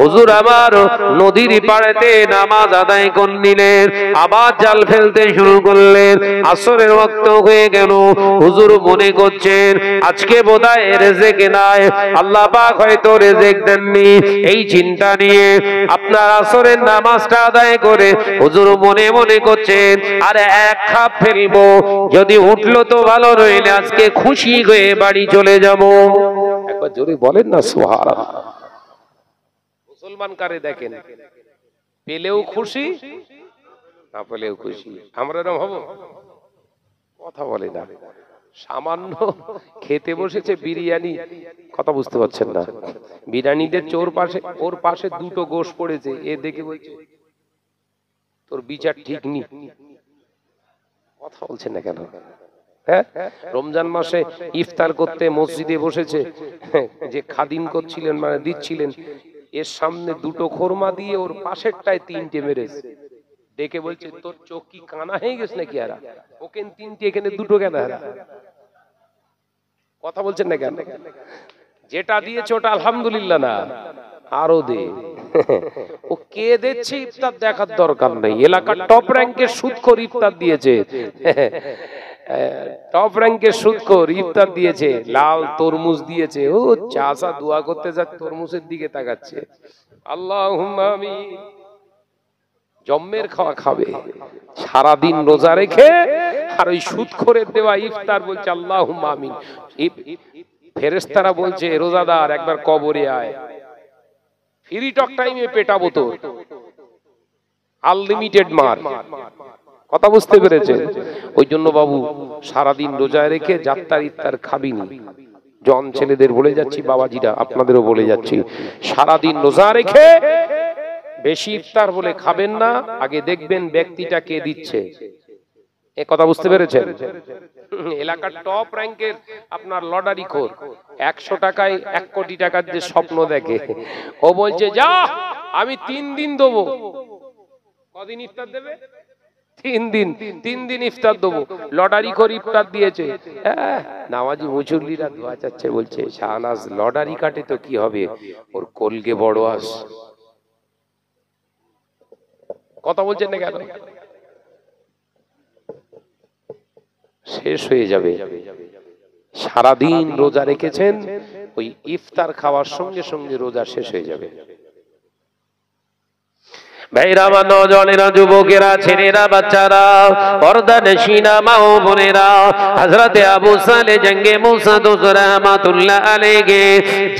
Speaker 1: হুজুর আমার নদীর পাড়েতে নামাজ আদায় করে নিলেন, আবার জাল ফেলতে শুরু করলেন, আসরের রক্ত হয়ে গেল, হুজুর মনে করছেন আজকে বোধহয় রিজিক নাই, আল্লাহ পাক হয়তো রিজিক দেননি। এই চিন্তা নিয়ে আপনার আসরের নামাজটা আদায় করে হুজুর মনে মনে করছেন আরে এক খাপ ফেলবো, যদি উঠলো তো ভালো, রইলে আজকে খুশি হয়ে বাড়ি চলে যাব। একবার জোরে বলেন না সুবহানাল্লাহ। মুসলমান কারে দেখেন, পেলেও খুশি, না পেলেও খুশি। আমরা এরকম হব? কথা বলে না। সামান্য খেতে বসেছে বিরিয়ানি, কথা বুঝতে পারছেন না, বিরিয়ানিদের চোর পাশে, ওর পাশে দুটো গোশ পড়েছে, এ দেখে বলছে তোর বিচার ঠিক নি। কথা বলছেন না কেন? হ্যাঁ, রমজান মাসে ইফতার করতে মসজিদে বসেছে, যে খাদিম করছিলেন মানে দিচ্ছিলেন, এর সামনে দুটো খোরমা দিয়ে ওর পাশেরটায় 3টে মেরেছে, দেখে বলছে তোর চোখ কি কানা হয়ে গেছে নাকি? আর ওকে 3টে, এখানে 2টো কেন? কথা বলছেন না কেন? যেটা দিয়েছে ওটা আলহামদুলিল্লাহ না, আরো দে। ও কে দিচ্ছে ইফতার দেখার দরকার নেই, এলাকার টপ র্যাঙ্কের সুদখোর ইফতার দিয়েছে, টপ র্যাঙ্কের সুদখোর ইফতার দিয়েছে, লাল তরমুজ দিয়েছে, ও চাচা দোয়া করতে যা তরমুজের দিকে তাকাচ্ছে, আল্লাহুম্মা আমিন। জম্মের খাওয়া খাবে সারাদিন রোজা রেখে, আর ওই সুদখোরের দেওয়া ইফতার বলছে আল্লাহুম্মা আমিন। ফেরেশতারা বলছে রোজাদার একবার কবরে আয়, ফ্রি টক টাইমে পেটাবো তো, আনলিমিটেড মার। কথা বুঝতে পেরেছেন? ওই জন্য বাবু সারাদিন রোজা রেখে যাত্রার ইফতার খাবি না। জন ছেলেদের বলে যাচ্ছি, বাবাজিরা আপনাদেরও বলে যাচ্ছি, সারাদিন রোজা রেখে বেশি ইফতার বলে খাবেন না, আগে দেখবেন ব্যক্তিটা কে দিচ্ছে। এ কথা বুঝতে পেরেছেন? এলাকার টপ র্যাঙ্কের আপনার লটারি খোর, 100 টাকায় 1 কোটি টাকার যে স্বপ্ন দেখে, ও বলছে যা আমি 3 দিন দেবো। কদিন ইফতার দেবে? 3 দিন। 3 দিন ইফতার দেবো। লটারি খোর ইফতার দিয়েছে। নামাজি মুসল্লিরা দোয়া চাচ্ছে, বলছে শাহনাজ লটারি কাটে তো কি হবে, ওর কলগে বড় আস। কথা বলছেন না কেন? শেষ হয়ে যাবে। সারাদিন রোজা রেখেছেন, ওই ইফতার খাওয়ার সঙ্গে সঙ্গে রোজা শেষ হয়ে যাবে। ভাইরা, আমার নওজওয়ানেরা, যুবকেরা, ছেলেরা, বাচ্চারা, পর্দানশীনা মা ও বোনেরা, হযরতে আবু সালেহ জঙ্গে মুসাদ রাহমাতুল্লাহ আলাইহি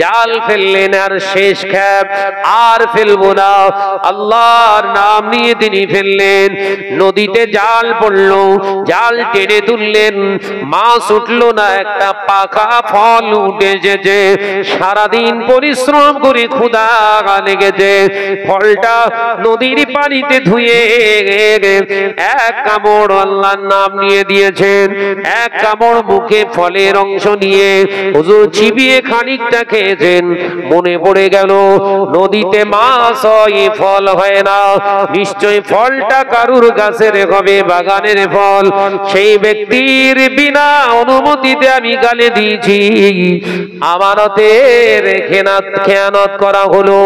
Speaker 1: জাল ফেললেন, আর শেষ খেপ আর ফেলবো না, আল্লাহর নাম নিয়ে তিনি ফেললেন। নদীতে জাল পড়লো, জাল টেনে তুললেন, মাছ উঠলো না, একটা পাকা ফল উঠে এসেছে। সারাদিন পরিশ্রম করে ক্ষুধা লেগেছে, ফলটা নদীর পানিতে ধুয়ে এক কামড় আল্লাহর নাম নিয়ে দিয়েছেন। এক কামড় মুখে ফলের অংশ নিয়ে হুজুর চিবিয়ে খানিকটা খেয়েছেন। মনে পড়ে গেল নদীতে মাছ হয়, ফল হয় না, নিশ্চয় ফলটা কারুর গাছের হবে, বাগানের ফল। সেই ব্যক্তির বিনা অনুমতিতে আমি গালে দিয়েছি, আমানতের খেয়ানত করা হলো।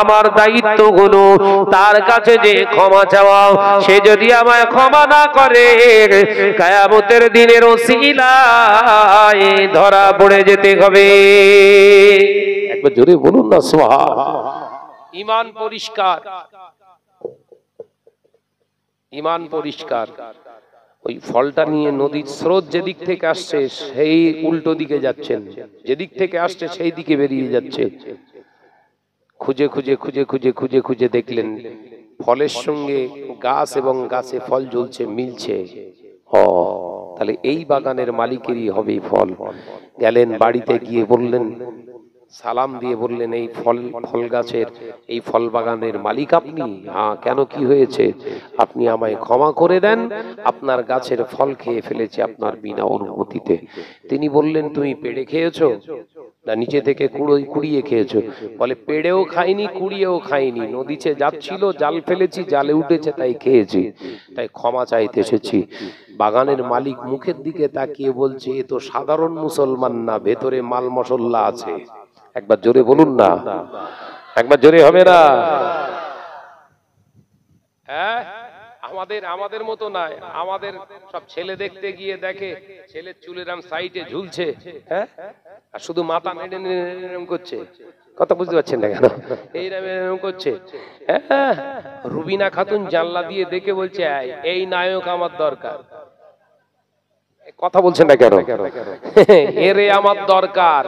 Speaker 1: আমার দায়িত্ব হলো তার কাছে যে ক্ষমা চাওয়া। সে যদি আমায় ক্ষমা না করে, কিয়ামতের দিনের ওসিলায় ধরা পড়ে যেতে হবে। একবার জোরে বলুন না সুবহান। ঈমান পরিষ্কার, ঈমান পরিষ্কার। ওই ফলটা নিয়ে নদীর স্রোত যেদিক থেকে আসছে সেই উল্টো দিকে যাচ্ছেন, যেদিক থেকে আসছে সেই দিকে বেরিয়ে যাচ্ছে। খুঁজে খুঁজে খুঁজে খুঁজে খুঁজে খুঁজে দেখলেন ফলের সঙ্গে গাছ এবং গাছে ফল ঝুলছে, মিলছে। তাহলে এই বাগানের মালিকেরই হবে ফল। গেলেন, বাড়িতে গিয়ে বললেন, সালাম দিয়ে বললেন, এই ফল গাছের, এই ফল বাগানের মালিক আপনি? হ্যাঁ। কেন, কি হয়েছে? আপনি আমায় ক্ষমা করে দেন, আপনার গাছের ফল খেয়ে ফেলেছি আপনার বিনা অনুমতিতে। তিনি বললেন, তুমি পেড়ে খেয়েছো না নিচে থেকে কুড়িয়ে খেয়েছো? বলে, পেড়েও খাইনি, কুড়িয়েও খাইনি, নদীতে যাচ্ছিল, জাল ফেলেছি, জালে উঠেছে, তাই খেয়েছি, তাই ক্ষমা চাইতে এসেছি। বাগানের মালিক মুখের দিকে তাকিয়ে বলছে, এ তো সাধারণ মুসলমান না, ভেতরে মাল মশলা আছে। একবার জোরে বলুন না, একবার জোরে হবে না? হ্যাঁ, আমাদের মতো নয়। আমাদের সব ছেলে দেখতে গিয়ে দেখে ছেলের চুলের সাইডে ঝুলছে, হ্যাঁ, আর শুধু মাথা নেড়ে নেড়ে করছে। কথা বুঝতে পারছেন না কেন? এইরকম করছে। হ্যাঁ, রুবিনা খাতুন জানলা দিয়ে দেখে বলছে, এই নায়ক আমার দরকার। কথা বলছেন না কেন? এরে আমার দরকার।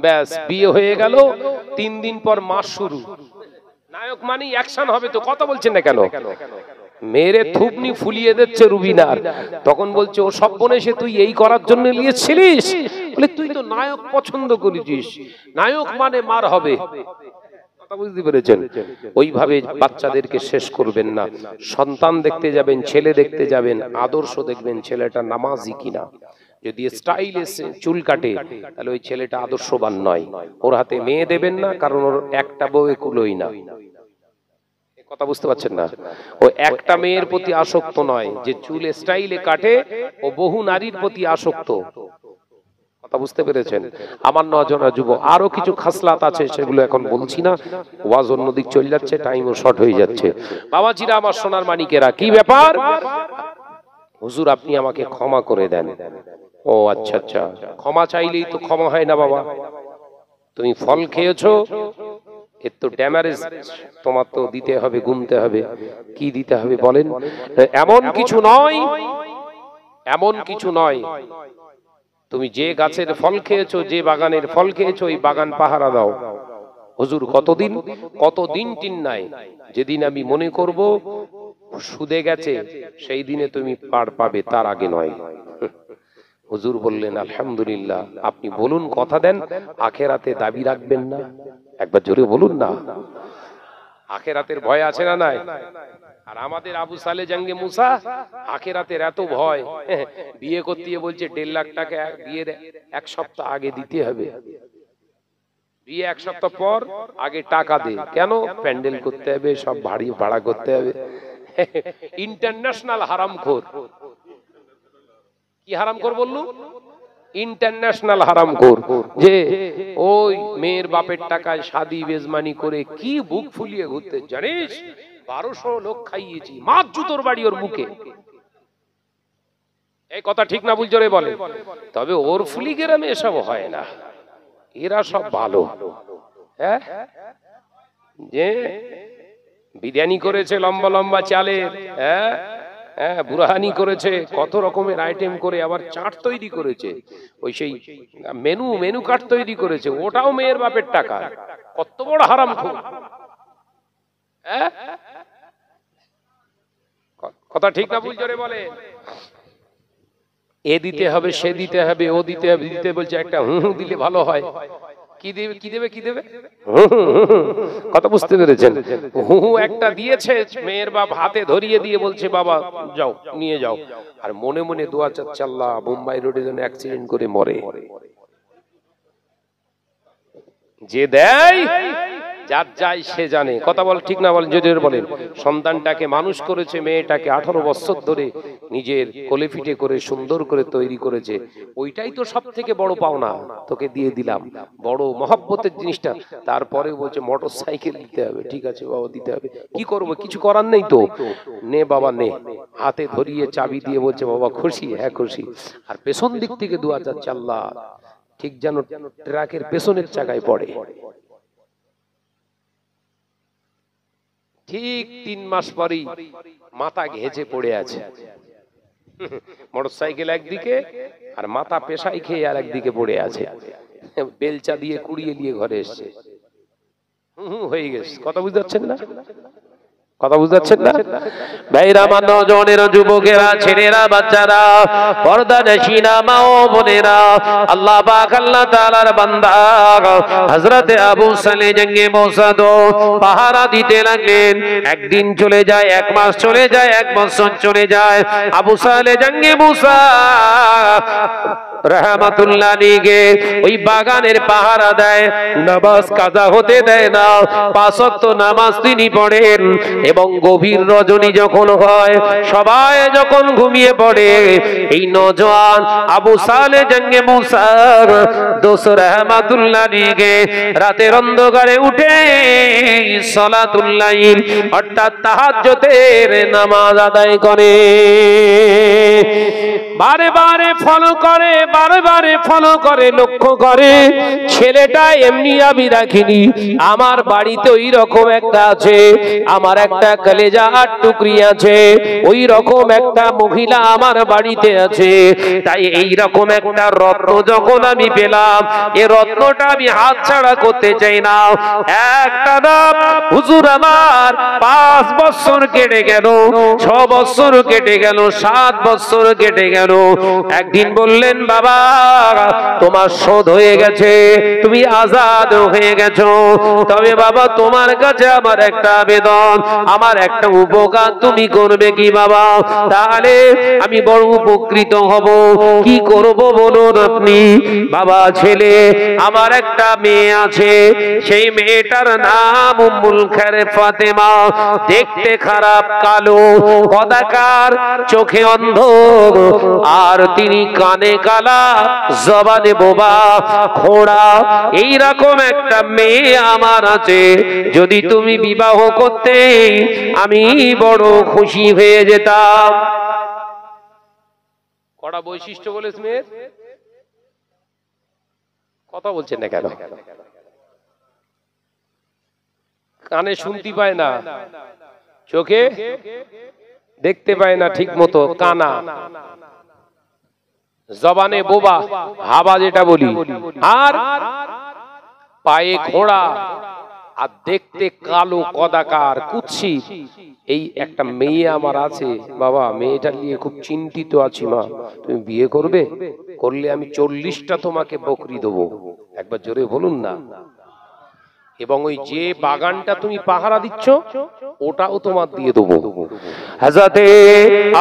Speaker 1: ব্যাস, বিয়ে হয়ে গেল, 3 দিন পর মাস শুরু। নায়ক মানে অ্যাকশন হবে তো। কথা বলছেন না কেন? মেরে থুবনি ফুলিয়ে দিচ্ছে রুবিনার। তখন বলছে, ও সর্বনেশে তুই এই করার জন্য নিয়েছিলিস? বলে, তুই তো নায়ক পছন্দ করেছিস, নায়ক মানে মার হবে। কথা বুঝতে পেরেছেন? ওইভাবে বাচ্চাদেরকে শেষ করবেন না। সন্তান দেখতে যাবেন, ছেলে দেখতে যাবেন, আদর্শ দেখবেন ছেলেটা নামাজি কিনা। যদি স্টাইলে চুল কাটে, তাহলে ওই ছেলেটা আদর্শবান নয়। ওর হাতে মেয়ে দেবেন না, কারণ ওর একটা বউয়ে কুলোই না। কথা বুঝতে পারছেন না? ও একটা মেয়ের প্রতি আসক্ত নয়, যে চুল স্টাইলে কাটে ও বহু নারীর প্রতি আসক্ত। কথা বুঝতে পেরেছেন? আমার নজনা যুব আরো কিছু খাসলাত আছে, সেগুলো এখন বলছি না, ওয়াজ অন্যদিক চলে যাচ্ছে, টাইমও শর্ট হয়ে যাচ্ছে। বাবাজিরা, আমার সোনার মানিকেরা, কি ব্যাপার? হুজুর, আপনি আমাকে ক্ষমা করে দেন। ও আচ্ছা আচ্ছা, ক্ষমা চাইলেই তো ক্ষমা হয় না বাবা। তুমি ফল খেয়েছো, এর তো ড্যামারেজ তোমার তো দিতে হবে, গুনতে হবে। কি দিতে হবে বলেন? এমন কিছু নয়, এমন কিছু নয়। তুমি যে গাছের ফল খেয়েছো, যে বাগানের ফল খেয়েছো, ওই বাগান পাহারা দাও। হুজুর, কতদিন টিন নাই, যেদিন আমি মনে করব সুদে গেছে সেই দিনে তুমি পার পাবে, তার আগে নয়। হুজুর বললেন, আলহামদুলিল্লাহ। আপনি বলুন, কথা দেন, আখেরাতে দাবি রাখবেন না? একবার জোরে বলুন না। আখেরাতের ভয় আছে না নাই? আর আমাদের আবু সালেহ জঙ্গে মুসা, আখেরাতের এত ভয়, বিয়ে করতে বলছে 1.5 লাখ টাকা বিয়ের 1 সপ্তাহ আগে দিতে হবে। বিয়ে 1 সপ্তাহ পর আগে টাকা দে। কেন? প্যান্ডেল করতে হবে, সব ভাড়া করতে হবে। ইন্টারন্যাশনাল হারামখোর। কি হারামখোর বললু? ইন্টারন্যাশনাল হারামখোর। যে ওই মেয়ের বাপের টাকায় শাদি বেজমানি করে কি বুক ফুলিয়ে ঘুরতে জানিস? 1200 লোক খাইয়েছি, মার জুতোর বাড়ি ওর মুখে। এই কথা ঠিক না ভুল জোরে বলে? তবে ওর ফুলি গ্রামে এসব হয় না, এরা সব ভালো। হ্যাঁ, যে বিরিয়ানি করেছে লম্বা লম্বা চালের, হ্যাঁ হ্যাঁ, বুরহানি করেছে, কত রকমের আইটেম করে, আবার চাট তৈরি করেছে, ওই সেই মেনু কার্ড তৈরি করেছে, ওটাও মেয়ের বাপের টাকা। কত বড় হারামখোর! কথা ঠিক না ভুল জোরে বলে? এ দিতে হবে, সে দিতে হবে, ও দিতে হবে, দিতে বলছে একটা হুঁ দিলে ভালো হয়। কি দেবে কি দেবে কি দেবে? কথা বুঝতে পেরেছেন? হুঁ একটা দিয়েছে, মেয়ের বাপ হাতে ধরিয়ে দিয়ে বলছে বাবা যাও নিয়ে যাও, আর মনে মনে দোয়া চাচ্ছে আল্লাহ মুম্বাই রোডে যেন অ্যাক্সিডেন্ট করে মরে। যে দেয় যার যায় সে জানে। কথা বল ঠিক না বলেন? যদি বলেন সন্তানটাকে মানুষ করেছে, মেয়েটাকে 18 বছর ধরে নিজের কোলে পিঠে করে সুন্দর করে তৈরি করেছে, ওইটাই তো সব থেকে বড় পাওনা। তোকে দিয়ে দিলাম, বড় মহব্বতের জিনিসটা। তারপরে বলছে মোটর সাইকেল দিতে হবে। ঠিক আছে বাবা দিতে হবে, কি করবো, কিছু করার নেই তো, নে বাবা নে। হাতে ধরিয়ে চাবি দিয়ে বলছে বাবা খুশি? হ্যাঁ খুশি। আর পেছন দিক থেকে দোয়া চাচ্ছে আল্লাহ ঠিক যেন ট্রাকের পেছনের চাকায় পড়ে। ঠিক 3 মাস পরেই মাথা ঘেঁচে পড়ে আছে, মোটরসাইকেল একদিকে আর মাথা পেশাই খেয়ে আর একদিকে পড়ে আছে, বেলচা দিয়ে কুড়িয়ে নিয়ে ঘরে এসছে। হয়ে গেছে। কথা বুঝতে পারছেন না? কথা বুঝাচ্ছেন না ভাইরা? আমার নজনের যুবকেরা, ছেলেরা, বাচ্চারা, পর্দানশীনা মা ও বোনেরা, আল্লাহ পাক আল্লাহ তাআলার বান্দা হযরতে আবু সালে জঙ্গে মওসাদ পাহারা দিতে লাগলেন। একদিন চলে যায়, 1 মাস চলে যায়, 1 বছর চলে যায়। আবু সালে জঙ্গে মুসা রহমাতুল্লাহ আলাইহি ওই বাগানের পাহারা দেয়, নামাজ কাজা হতে দেয় না। 5 ওয়াক্ত নামাজ তিনি পড়েন, এবং গভীর রজনী যখন হয়, সবাই যখন ঘুমিয়ে পড়ে, এই নওজোয়ান আবু সালে জঙ্গে মুসা দোস রহমাতুল্লাহ আলাইহি রাতের অন্ধকারে উঠে সালাতুল লাইল অর্থাৎ তাহাজ্জুদের নামাজ আদায় করে। বারে বারে ফলো করে, বারে বারে ফলো করে, লক্ষ্য করে ছেলেটা এমনি আমি রাখিনি, আমার বাড়িতে ওই রকম একটা আছে, আমার একটা কলেজা আর টুকরি আছে, ওই রকম একটা মহিলা আমার বাড়িতে আছে। তাই এই রকম একটা রত্ন যখন আমি পেলাম, এই রত্নটা আমি হাতছাড়া করতে চাই না। একটা নাম হুজুর আমার 5 বছর কেটে গেল, 6 বছর কেটে গেল, 7 বছর কেটে গেল। একদিন বললেন বাবা তোমার শোধ হয়ে গেছে, তুমি আজাদ হয়ে গেছো, তবে বাবা তোমার কাছে আমার একটা আবেদন, আমার একটা উপকার তুমি করবে কি বাবা? তাহলে আমি বড় উপকৃত হব। কি করব বলুন আপনি? বাবা ছেলে আমার একটা মেয়ে আছে, সেই মেয়েটার নাম উম্মুল খায়ের ফাতেমা, দেখতে খারাপ, কালো, কদাকার, চোখে অন্ধ, আর তিনি কানে কালা, জবানে বোবা, খোড়া। এইরকম একটা মেয়ে আমার আছে, যদি তুমি বিবাহ করতে আমি বড় খুশি হয়ে যেতাম। কটা বৈশিষ্ট্য বলেছ মেয়ের? কথা বলছেন না কেন? কানে শুনতে পায় না, চোখে দেখতে পায় না ঠিক মতো, কানা, জবানে বোবা, হাবা যেটা বলি, আর পায়ে ঘোড়া, আর দেখতে কালো, কদাকার, কুৎসিত। এই একটা মেয়ে আমার আছে বাবা, মেয়েটা নিয়ে খুব চিন্তিত আছি মা, তুমি বিয়ে করবে? করলে আমি 40টা তোমাকে বকরি দেবো। একবার জোরে বলুন না। এবং ওই যে বাগানটা তুমি পাহারা দিচ্ছ ওটাও তোমার দিয়ে দেবো। হযরতে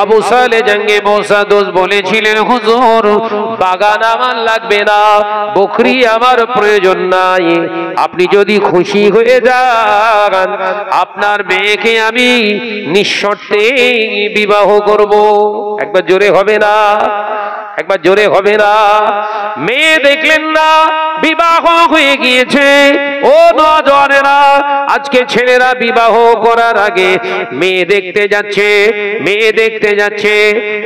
Speaker 1: আবু সালে জঙ্গে মওসা বলেছিলেন হুজুর বাগান আমার লাগবে না, বকরি আমার প্রয়োজন নাই, আপনি যদি খুশি হয়ে যান আপনার মেয়েকে আমি নিঃশর্তে বিবাহ করব। একবার জোরে হবে না? একবার জোরে হবে না? মেয়ে দেখলেন না, বিবাহ হয়ে গিয়েছে। ও নওজওয়ানেরা, আজকে ছেলেরা বিবাহ করার আগে মেয়ে দেখতে যাচ্ছে, মেয়ে দেখতে যাচ্ছে।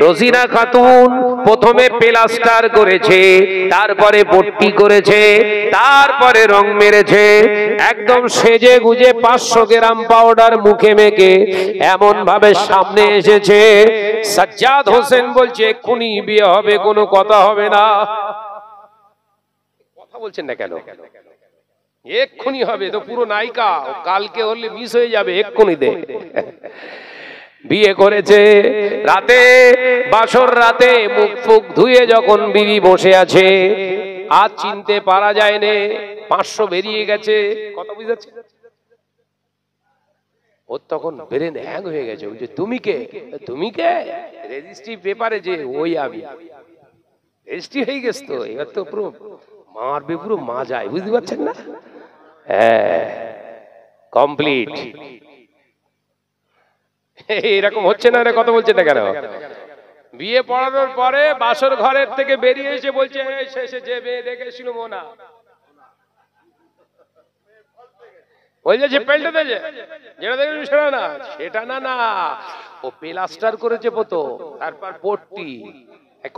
Speaker 1: রোজিনা খাতুন প্রথমে প্লাস্টার করেছে, তারপরে পট্টি করেছে, তারপরে রং মেরেছে, একদম সেজে গুজে 500 গ্রাম পাউডার মুখে মেখে এমন ভাবে সামনে এসেছে। সাজ্জাদ হোসেন বলছে এক্ষুনি বিয়ে হবে, কোনো কথা হবে না। কথা বলছেন না কেন? এক্ষুনি হবে, তো পুরো নায়িকা, কালকে হলে মিস হয়ে যাবে, এক্ষুনি দে। বিয়ে করেছে রাতে, বাসর রাতে মুখ ফুক ধুয়ে যখন বিবি বসে আছে, আজ চিনতে পারা যায় না, 500 বেরিয়ে গেছে। কথা বুঝাচ্ছে? ও তখন ব্রেন হ্যাং হয়ে গেছে, বলছে তুমি কে? তুমি কে? রেজিস্ট্রি পেপারে যে ওই আমি, রেজিস্ট্রি হয়ে গেছে তো, এবার তো পুরো মারবে, পুরো মাজায়, বুঝতে পারছেন না? হ্যাঁ, কমপ্লিট। এরকম হচ্ছে না? কথা বলছে না কেন? বিয়ে পড়ানোর পরে বাসর ঘরের থেকে বেরিয়ে এসে বলছে শেষে যে মেয়ে দেখেছিল মোনা, বলছে যে পেল্টে দেছে, যেটা দেখেছিল সেটা না, সেটা না, না ও প্লাস্টার করেছে পতো, তারপর পট্টি।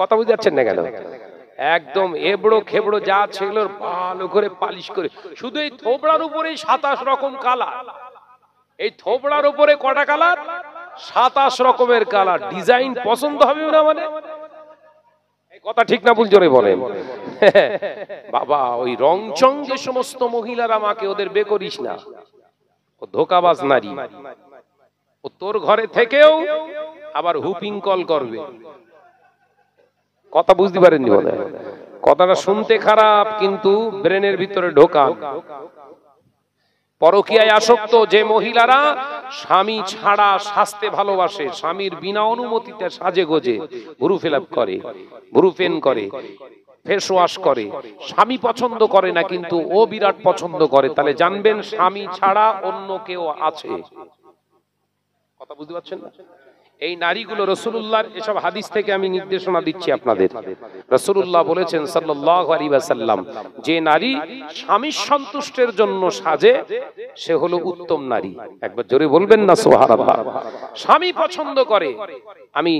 Speaker 1: কথা বুঝতে পারছেন না কেন? একদম এবড়ো খেবড়ো যা ছিল ভালো করে পালিশ করে, শুধু এই থোবড়ার উপরেই 27 রকম কালার। এই থোবড়ার উপরে কটা কালার? 27 রকমের কালার। ডিজাইন পছন্দ হবে না মানে? কথা ঠিক না ভুল জোরে বলেন? বাবা, ওই রংচং যে সমস্ত মহিলারা, মাকে ওদের বে করিস না, ও ধোকাবাজ নারী। ও তোর ঘরে থেকেও আবার হুপিং কল করবে। কথা বুঝতে পারেননি বলে? কথাটা শুনতে খারাপ, কিন্তু ব্রেনের ভিতরে ঢোকা। পরকীয়ায় আসক্ত যে মহিলারা স্বামী ছাড়া সাজতে ভালোবাসে, স্বামীর বিনা অনুমতিতে সাজে গোজে ভুরু ফিলাপ করে, ভুরু পেন করে, ফেস ওয়াশ করে, স্বামী পছন্দ করে না কিন্তু ও বিরাট পছন্দ করে, তাহলে জানবেন স্বামী ছাড়া অন্য কেউ আছে। কথা বুঝতে পারছেন না? এই নারীগুলো রাসূলুল্লাহর এসব হাদিস থেকে আমি নির্দেশনা দিচ্ছি আপনাদের। রাসূলুল্লাহ বলেছেন সাল্লাল্লাহু আলাইহি ওয়াসাল্লাম, যে নারী স্বামীর সন্তুষ্টের জন্য সাজে সে হলো উত্তম নারী। একবার জোরে বলবেন না সুবহানাল্লাহ? স্বামী পছন্দ করে আমি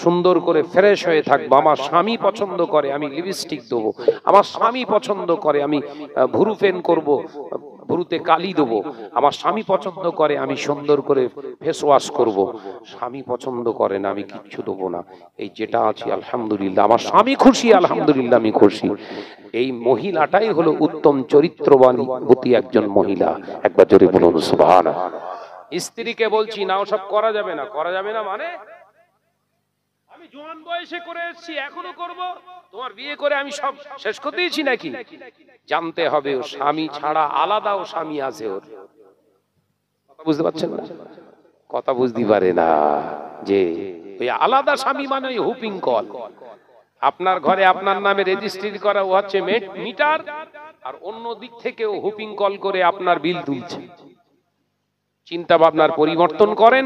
Speaker 1: সুন্দর করে ফ্রেশ হয়ে থাকবো, আমার স্বামী পছন্দ করে আমি লিপস্টিক দেবো, আমার স্বামী পছন্দ করে আমি ভুরু পেন করব, ভুরুতে কালি দেবো, আমার স্বামী পছন্দ করে আমি সুন্দর করে ফেস ওয়াশ করব, স্বামী পছন্দ করে না আমি কিচ্ছু দেবো না, এই যেটা আছে আলহামদুলিল্লাহ, আমার স্বামী খুশি আলহামদুলিল্লাহ আমি খুশি। এই মহিলাটাই হলো উত্তম চরিত্রবানী একজন মহিলা। একবার জোরে বলুন সুবহানাল্লাহ। স্ত্রীকে বলছি না ওসব করা যাবে না। করা যাবে না মানে? আমি জোয়ান বয়সে করে এসেছি, এখনো করব? তোমার বিয়ে করে আমি সব শেষ করে দিয়েছি নাকি? জানতে হবে ও স্বামী ছাড়া আলাদা ও স্বামী আছে ওর। কথা বুঝতে পারছেন না? কথা বুঝতে পারে না যে ওই আলাদা স্বামী মানে ওই হুপিং কল। আপনার ঘরে আপনার নামে রেজিস্ট্রি করা ও হচ্ছে মিটার, আর অন্য দিক থেকে ও হুপিং কল করে আপনার বিল তুলছে। চিন্তা ভাবনার পরিবর্তন করেন,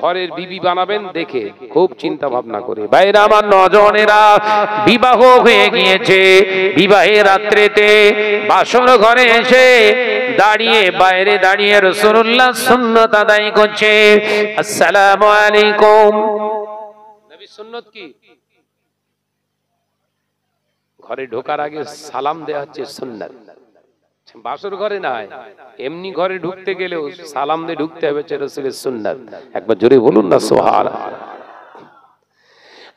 Speaker 1: ঘরের বিবি বানাবেন দেখে, খুব চিন্তা ভাবনা করে। ভাইরা আমার, নজনেরা বিবাহ হয়ে গিয়েছে, বিবাহের রাত্রিতে বাসর ঘরে এসে দাঁড়িয়ে বাইরে দাঁড়িয়ে রাসূলুল্লাহ সুন্নাত আদায় করছে। আসসালামু আলাইকুম। নবী সুন্নাত কি? ঘরে ঢোকার আগে সালাম দেয়া হচ্ছে সুন্নাত। বাসর ঘরে নাই, এমনি ঘরে ঢুকতে গেলেও সালাম দিয়ে ঢুকতে হবে, রাসূলের সুন্নাত। একবার জোরে বলুন না সুবহানাল্লাহ।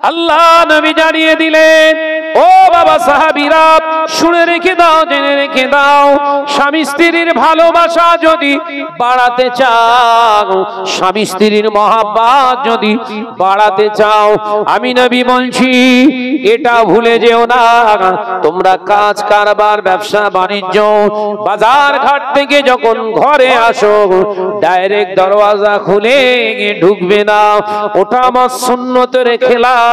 Speaker 1: আল্লাহ নবী জানিয়ে দিলেন, ও বাবা সাহাবীরা শুনে রেখে দাও, জেনে রেখে দাও, স্বামী স্ত্রীর ভালোবাসা যদি বাড়াতে চাও, স্বামী স্ত্রীর মহব্বত যদি বাড়াতে চাও, আমি নবী বলছি এটা ভুলে যেও না, তোমরা কাজ কারবার ব্যবসা বাণিজ্য বাজার ঘাট থেকে যখন ঘরে আসো ডাইরেক্ট দরওয়াজা খুলে ঢুকবে না, ওটা আমার সুন্নত রেখেলাম।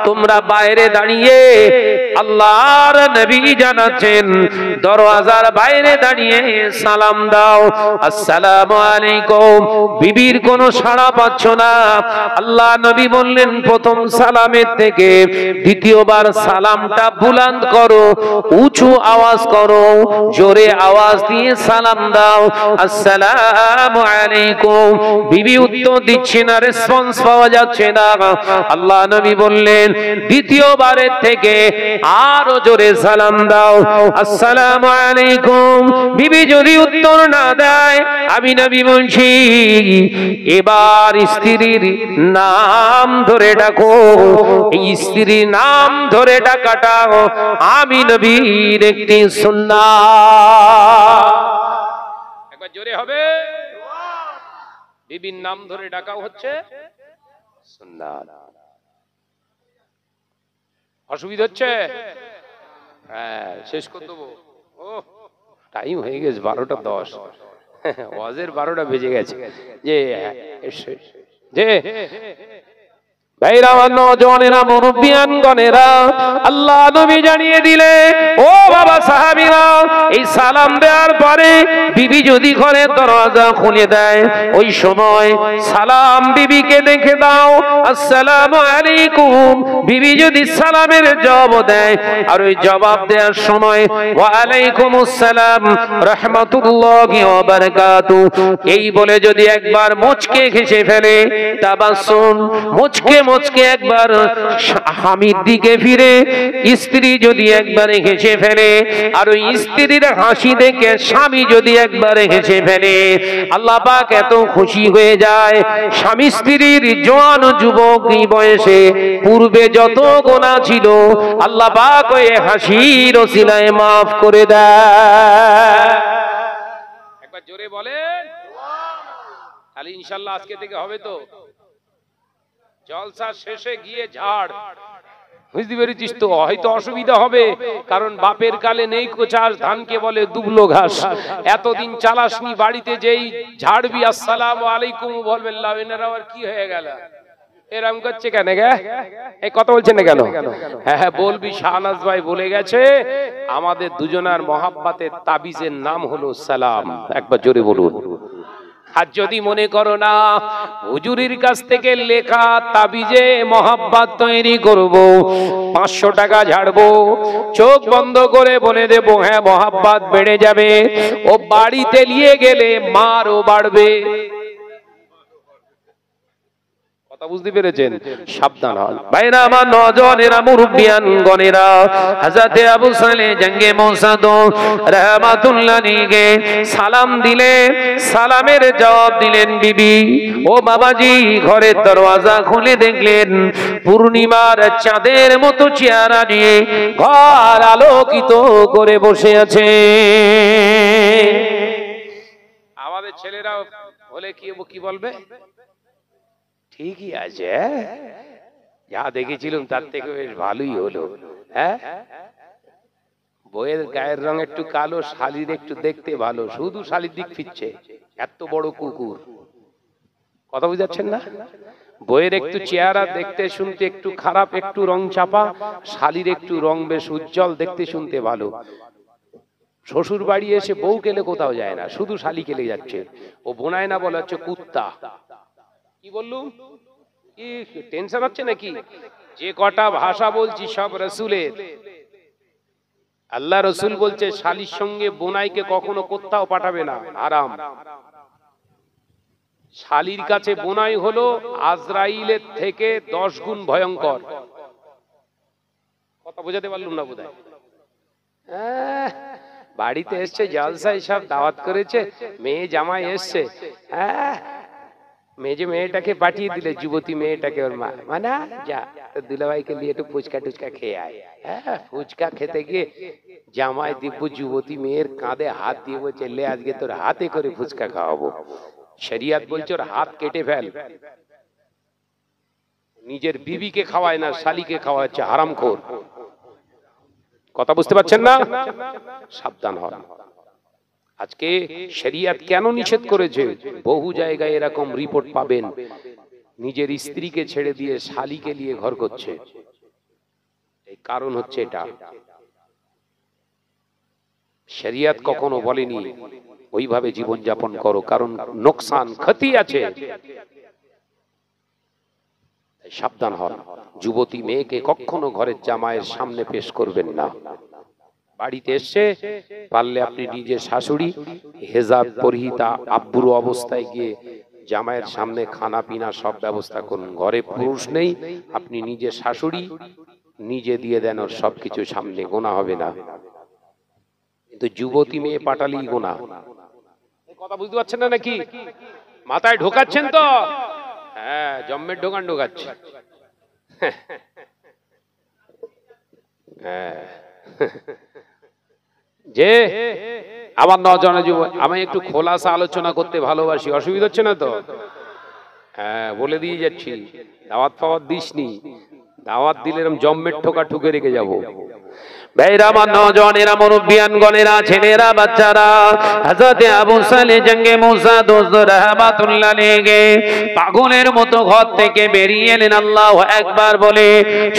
Speaker 1: তোমরা বাইরে দাঁড়িয়ে আল্লাহর নবী জানাচ্ছেন দরওয়াজার বাইরে দাঁড়িয়ে সালাম দাও, আসসালামু আলাইকুম। বিবির কোনো সাড়া পাচ্ছ না। আল্লাহ নবী বললেন প্রথম সালামের থেকে দ্বিতীয়বার সালামটা বুলন্দ করো, উঁচু আওয়াজ করো, জোরে আওয়াজ দিয়ে সালাম দাও, আসসালামু আলাইকুম। বিবি উত্তর দিচ্ছে না, রেসপন্স পাওয়া যাচ্ছে না। আল্লাহ নবী বললেন দ্বিতীয়বারের থেকে আরো জোরে সালাম দাও, আসসালামু আলাইকুম। বিবি যদি উত্তর না দেয়, আমি নবী বলছি এবার স্ত্রীর নাম ধরে ডাকো। এই স্ত্রীর নাম ধরে ডাকাটা আমি নবীর একটি সুন্নাত। একবার জোরে হবে, বিবির নাম ধরে ডাকাও হচ্ছে সুন্নাত। অসুবিধা হচ্ছে? হ্যাঁ, শেষ করে দেবো। ও টাইম হয়ে গেছে 12:10, ওয়াজের 12টা বেজে গেছে। যে ভাইরা, নওজওয়ানেরা, মুরব্বিয়ানগণেরা, আল্লাহ নবী জানিয়ে দিলে, ও বাবা সাহাবীরা, এই সালাম দেওয়ার পরে বিবি যদি ঘরের দরজা খুলে দেয়, ওই সময় সালাম বিবিকে দেখে দাও, আসসালামু আলাইকুম। বিবি যদি সালামের জবাব দেয়, আর ওই জবাব দেওয়ার সময় ওয়া আলাইকুমুস সালাম রাহমাতুল্লাহি ওয়া বারাকাতুহু এই বলে যদি একবার মুচকে হেসে ফেলে, তাবাসসুম, মুচকে মুচকে একবার স্বামীর দিকে ফিরে, স্ত্রী যদি একবার হেসে ফেলে, আর ওই স্ত্রীর হাসি দেখে স্বামী যদি একবার হেসে ফেলে, আল্লাহ পাক এত খুশি হয়ে যায়। স্বামী স্ত্রীর জওয়ান যুবক বয়সে পূর্বে যত গুনাহ ছিল, আল্লাহ পাক ওই হাসির ওসিলায় মাফ করে দেয়। একবার জোরে বলেন, তাহলে ইনশাআল্লাহ আজকে থেকে হবে তো। জলসা শেষে গিয়ে ঝাড়, বুঝতে পেরেছিস তো? হয়তো অসুবিধা হবে, কারণ বাপের কালে নেই কোচাস, ধানকে বলে দুবলো ঘাস। এতদিন চালাসনি বাড়িতে, যেই ঝাড়বি আসসালামু আলাইকুম বলবে, লাউনেরা আর কি হয়ে গেল, এরকম করছে কেন গে? এই কথা বলছেন না কেন? হ্যাঁ হ্যাঁ বলবি, শাহনাজ ভাই বলে গেছে আমাদের দুজনার মহাব্বতের তাবিজের নাম হলো সালাম। একবার জোরে বলুন। আর যদি মনে করো না হুজুরির কাছ থেকে লেখা তাবিজে মহাব্বত তৈরি করব, 500 টাকা ঝাড়বো, চোখ বন্ধ করে বলে দেবো হ্যাঁ মহাব্বত বেড়ে যাবে, ও বাড়িতে নিয়ে গেলে মারও বাড়বে। কথা বুঝতে পেরেছেন? সাবধান হন ভাইরা আমার, নওজওয়ানেরা, মুরব্বিয়ানগণেরা। হযরত আবু সালেহ জঙ্গে মৌসাদ রাহমাতুল্লাহ আলাইহি সালাম দিলে, সালামের জবাব দিলেন বিবি। ও বাবাজি, ঘরের দরওয়াজা খুলে দেখলেন পূর্ণিমার চাঁদের মতো চেহারা নিয়ে ঘর আলোকিত করে বসে আছে। আমাদের ছেলেরা বলে কি বলবে? ঠিকই আছে, যা দেখেছিলাম তার থেকে বেশ ভালোই হলো। হ্যাঁ, বইয়ের গায়ের রং একটু কালো, শালির একটু দেখতে ভালো, শুধু শালির দিক ফিরছে, এত বড় কুকুর। কথা বুঝাচ্ছেন না? বইয়ের একটু চেহারা দেখতে শুনতে একটু খারাপ, একটু রং চাপা, শালির একটু রং বেশ উজ্জ্বল, দেখতে শুনতে ভালো। শ্বশুর বাড়ি এসে বউ কেলে কোথাও যায় না, শুধু শালি কেলে যাচ্ছে। ও বোনায় না, বলা হচ্ছে কুত্তা। কি বললুম? কি টেনশন হচ্ছে নাকি? যে কটা ভাষা বলছি সব রাসূলের। আল্লাহ রাসূল বলছে শালির সঙ্গে বোনাইকে কখনো কোথাও পাঠাবে না, হারাম। শালির কাছে বোনাই হলো আজরাইলের থেকে 10 গুণ ভয়ঙ্কর। কথা বোঝাতে পারলুম না বোধহয়? বাড়িতে এসছে, জলসায় সব দাওয়াত করেছে, মেয়ে জামাই এসছে, মেয়েটাকে পাঠিয়ে দিলে, যুবতী মেয়েটাকে ওর মা, মানা যা তোর দুলাভাইকে নিয়ে একটু ফুচকা টুচকা খেয়ে আয়। হ্যাঁ, ফুচকা খেতে গিয়ে জামাই দিব্য যুবতী মেয়ের কাঁধে হাত দিয়ে বলছে, লে আজকে তোর হাতে করে ফুচকা খাওয়াবো। শরিয়ত বলছে ওর হাত কেটে ফেল। নিজের বিবিকে খাওয়ায় না, শালিকে খাওয়াচ্ছে, হারামখোর। কথা বুঝতে পারছেন না? সাবধান হন। আজকে শরিয়ত কেন নিষেধ করেছে? বহু জায়গায় এরকম রিপোর্ট পাবেন, নিজের স্ত্রীকে ছেড়ে দিয়ে শালিকে নিয়ে ঘর করছে। এই কারণ হচ্ছে এটা, শরিয়ত কখনো বলেনি ওইভাবে জীবন যাপন করো, কারণ নোকসান ক্ষতি আছে। সাবধান হন। যুবতী মেয়েকে কখনো ঘরের জামাইয়ের সামনে পেশ করবেন না। বাড়িতে এসে পারলে আপনি নিজের শাশুড়ি হেজাব পরিহিতা আব্বুর অবস্থায় গিয়ে জামাইয়ের সামনে খানা পিনা সব ব্যবস্থা করুন। ঘরে পুরুষ নেই, আপনি নিজের শাশুড়ি নিজে দিয়ে দেন, ওর সবকিছু সামনে, গোনা হবে না। কিন্তু যুবতী মেয়ে পাঠালেই গোনা। কথা বুঝতে পারছেন না নাকি? মাথায় ঢোকাচ্ছেন তো? হ্যাঁ, জম্মের ঢোকান ঢোকাচ্ছে। হ্যাঁ, যে আমার নজনে যুবক, আমি একটু খোলাসা আলোচনা করতে ভালোবাসি, অসুবিধা হচ্ছে না তো? হ্যাঁ, বলে দিয়ে যাচ্ছি, দাওয়াত ফাওয়াত দিসনি, দাওয়াত দিলে এরকম জম্মের ঠোকা ঠুকে রেখে যাবো। ভাইরা আমার, নওজওয়ানেরা, মুরব্বিয়ানগণেরা, ছেলেরা, বাচ্চারা, হযরত আবু সালে জঙ্গে মুসা দোস্ত রাহমাতুল্লাহ আলাইহি পাগলের মতো ঘর থেকে বেরিয়ে এলেন আল্লাহু আকবার বলে।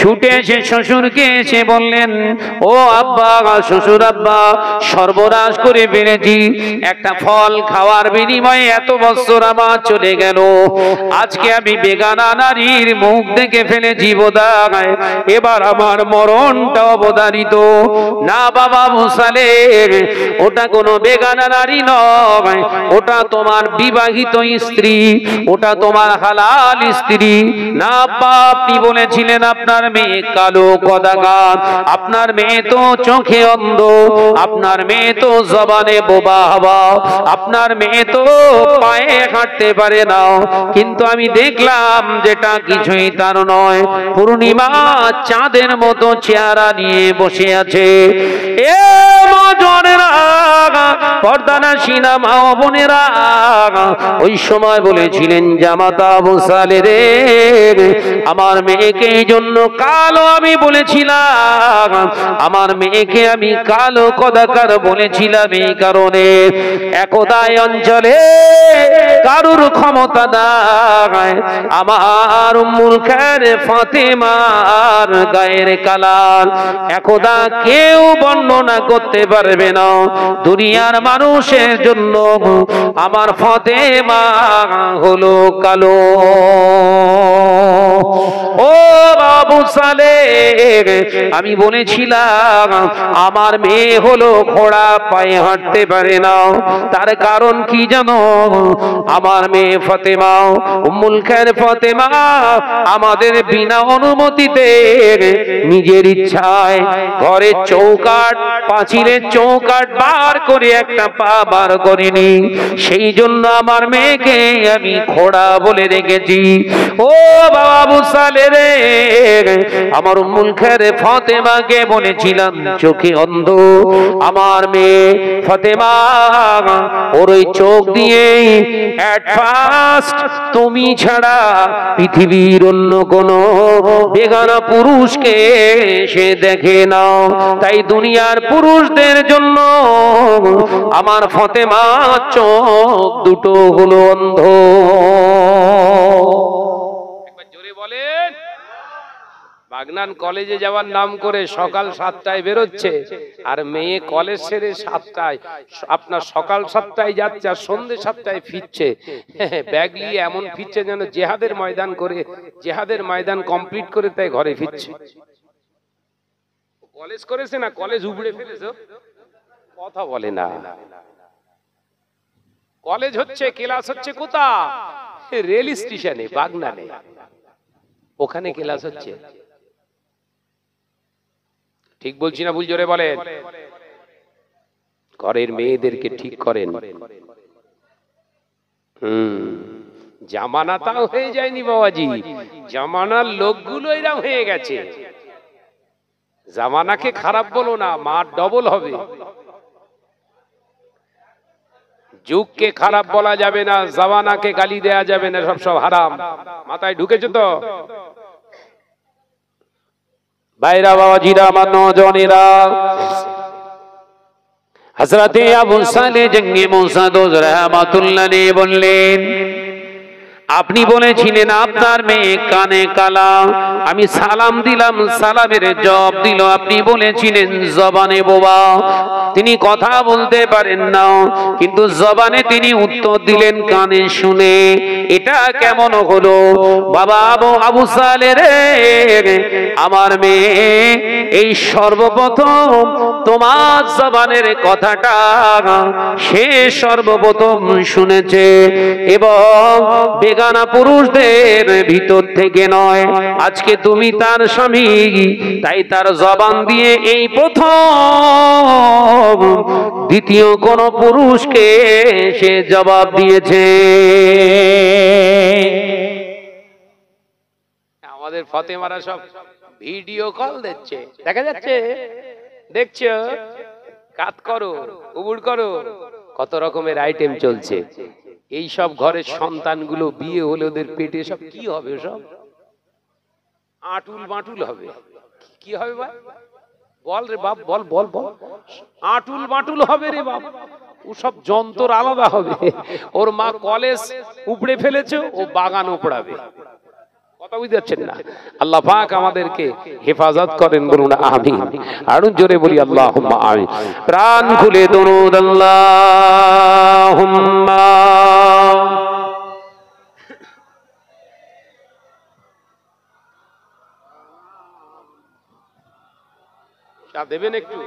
Speaker 1: ছুটে এসে শ্বশুরকে এসে বললেন, ও আব্বা, শ্বশুর আব্বা, সর্বনাশ করে ফেলেছি। একটা ফল খাওয়ার বিনিময়ে এত বছর আমার চলে গেল। আজকে আমি বেগানা নারীর মুখ দেখে ফেলেছি বোধহয়, এবার আমার মরণটা অবধারিত। না বাবা মুসালে, ওটা কোনো বেগানা নারী নয়, ওটা তোমার বিবাহিত স্ত্রী, ওটা তোমার হালাল স্ত্রী। না আব্বা, আপনি বলেছিলেন আপনার মেয়ে কালো কদাকার, আপনার মেয়ে তো চোখে অন্ধ, আপনার মেয়ে তো জবানে বোবা হওয়া, আপনার মেয়ে তো পায়ে হাঁটতে পারে না। কিন্তু আমি দেখলাম যেটা কিছুই তার নয়, পূর্ণিমা চাঁদের মতো চেহারা নিয়ে বসে আছে। এ নওজওয়ানেরা, পর্দানাশীনা মা ও বোনেরা, ওই সময় বলেছিলেন জামাতা আবু সালে রে, আমার মেয়েকে এই জন্য কালো আমি বলেছিলাম, আমার মেয়েকে আমি কালো কদাকার বলেছিলাম এই কারণে, একদাই অঞ্চলে কারুর ক্ষমতা নাই, আমার উম্মুল খায়ের ফাতেমার গায়ের কালার একদা কেউ বর্ণনা করতে পারবে না। দুনিয়ার মানুষের জন্য আমার ফাতেমা হলো কালো। ও বাবু সালে, আমি বলেছিলাম আমার মেয়ে হলো ঘোড়া, পায়ে হাঁটতে পারে না। তার কারণ কি জানো? আমার মেয়ে ফাতেমা, উম্মুল খায়ের ফাতেমা, আমাদের বিনা অনুমতিতে নিজের ইচ্ছায় ঘরের চৌকাট, পাঁচিলের চৌকাট বার করে একটা পা বার করিনি। সেই জন্য আমার মেয়েকে আমি ঘোড়া বলে রেখেছি। ও বাবা আবু সালে রে, আমার উম্মুল খায়ের ফাতেমাকে বলেছিলাম চোখে অন্ধ। আমার মেয়ে ফাতেমা, ওর ওই চোখ দিয়ে এট ফার্স্ট তুমি ছাড়া পৃথিবীর অন্য কোন বেগানা পুরুষকে সে দেখে না। তাই দুনিয়ার পুরুষদের জন্য আমার ফাতেমা চোখ দুটো হলো অন্ধ। একবার জোরে বলেন। বাগনান কলেজে যাওয়ার নাম করে সকাল 7টায় বেরোচ্ছে, আর মেয়ে কলেজ সেরে 7টায়, আপনার সকাল 7টায় যাচ্ছে আর সন্ধ্যে 7টায় ফিরছে। ব্যাগ নিয়ে এমন ফিরছে যেন জেহাদের ময়দান করে, জেহাদের ময়দান কমপ্লিট করে তাই ঘরে ফিরছে। কলেজ করেছে না কলেজ উবড়ে ফেলেছে, কথা বলে না। কলেজ হচ্ছে, ক্লাস হচ্ছে কোথা? রেল স্টেশনে, বাগনানে, ওখানে ক্লাস হচ্ছে। ঠিক বলছি না ভুল? জোরে বলেন। ঘরের মেয়েদেরকে ঠিক করেন। জামানাটাও হয়ে যায়নি বাবাজি, জামানার লোকগুলো এরকম হয়ে গেছে। জামানাকে খারাপ বলো না, মার ডবল হবে। যুগকে খারাপ বলা যাবে না, জামানাকে গালি দেয়া যাবে না, সব হারাম। মাথায় ঢুকেছে তো? ভাইরা বাবাজিরা, আমার নওজওয়ানেরা, হযরতে আবু সালে জঙ্গে মুসা দোজ রাহমাতুল্লাহ আলাইহি বললেন, আপনি বলেছিলেন আপনার মেয়ে কানে কালা, আমি সালাম দিলাম, সালামের জবাব দিল। আপনি বলেছিলেন জবানে বোবা, তিনি কথা বলতে পারেন না, কিন্তু জবানে তিনি উত্তর দিলেন কানে শুনে। এটা কেমন হলো বাবা আবু সালে রে? আমার মেয়ে এই সর্বপ্রথম তোমার জবানের কথাটা সে সর্বপ্রথম শুনেছে, এবং বেগানা পুরুষদের ভিতর থেকে নয়। আজকে তুমি তার স্বামী, তাই তার জবান দিয়ে এই প্রথম দ্বিতীয় কোন পুরুষকে সে জবাব দিয়েছে। আমাদের ফতেমারা সব ভিডিও কল দিচ্ছে, দেখা যাচ্ছে, দেখছো, কাত করো, উবুড় করো, কত রকমের আইটেম চলছে। এই সব ঘরের সন্তানগুলো বিয়ে হলে ওদের পেটে সব কি হবে? সব আটুল বাটুল হবে। কি হবে ভাই? বল রে বাপ, বল বল বল। আটুল বাটুল হবে রে বাপ। ও সব যন্ত্র আলাদা হবে। ওর মা কলেজ উপড়ে ফেলেছে, ও বাগান উপড়াবে। কথা বুঝতে পারছেন না? আল্লাহ পাক আমাদেরকে হেফাজত করেন, বলুন আমিন। আরো জোরে বলি আল্লাহুম্মা আমিন। প্রাণ খুলে দরুদ আল্লাহুম্মা। চা দেবেন একটু?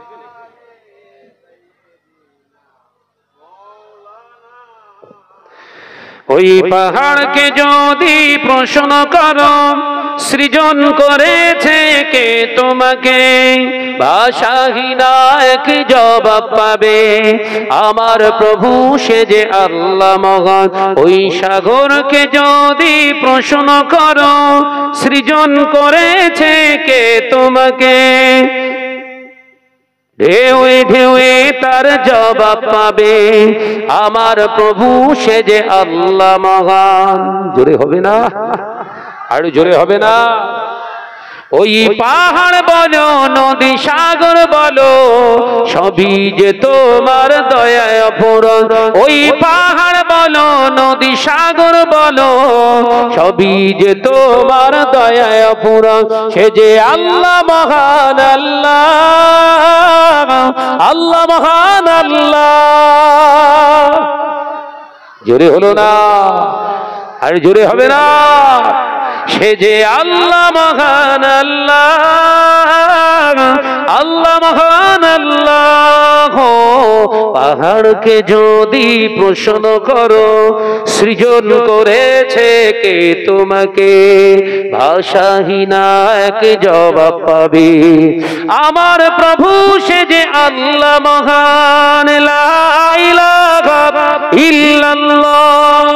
Speaker 1: ওই পাহাড়কে যদি প্রশ্ন করো, সৃজন করেছে কে তোমাকে, ভাষাহীন এক জবাব পাবে, আমার প্রভু সে যে আল্লাহ মহান। ওই সাগরকে যদি প্রশ্ন করো, সৃজন করেছে কে তোমাকে, ঢেউয়ে ঢেউয়ে তার জবাব পাবে, আমার প্রভু সে যে আল্লাহ মহান। জোরে হবে না? আরো জোরে হবে না? ওই পাহাড় বলো, নদী সাগর বলো, সবই যে তোমার দয়ায় অপূরণ। ওই পাহাড় বলো, নদী সাগর বলো, সবই যে তোমার দয়ায় অপূরণ। সে যে আল্লাহ মহান, আল্লাহ আল্লাহ মহান আল্লাহ। জোরে হলো না? আর জোরে হবে না? সে যে আল্লাহ মহান আল্লাহ, আল্লাহ মহান আল্লাহ। পাহাড়কে যদি প্রশ্ন করো, সৃজন করেছে কে তোমাকে, ভাষাহীন এক জবাব পাবে, আমার প্রভু সে যে আল্লাহ মহান। লা ইলাহা ইল্লাল্লাহ।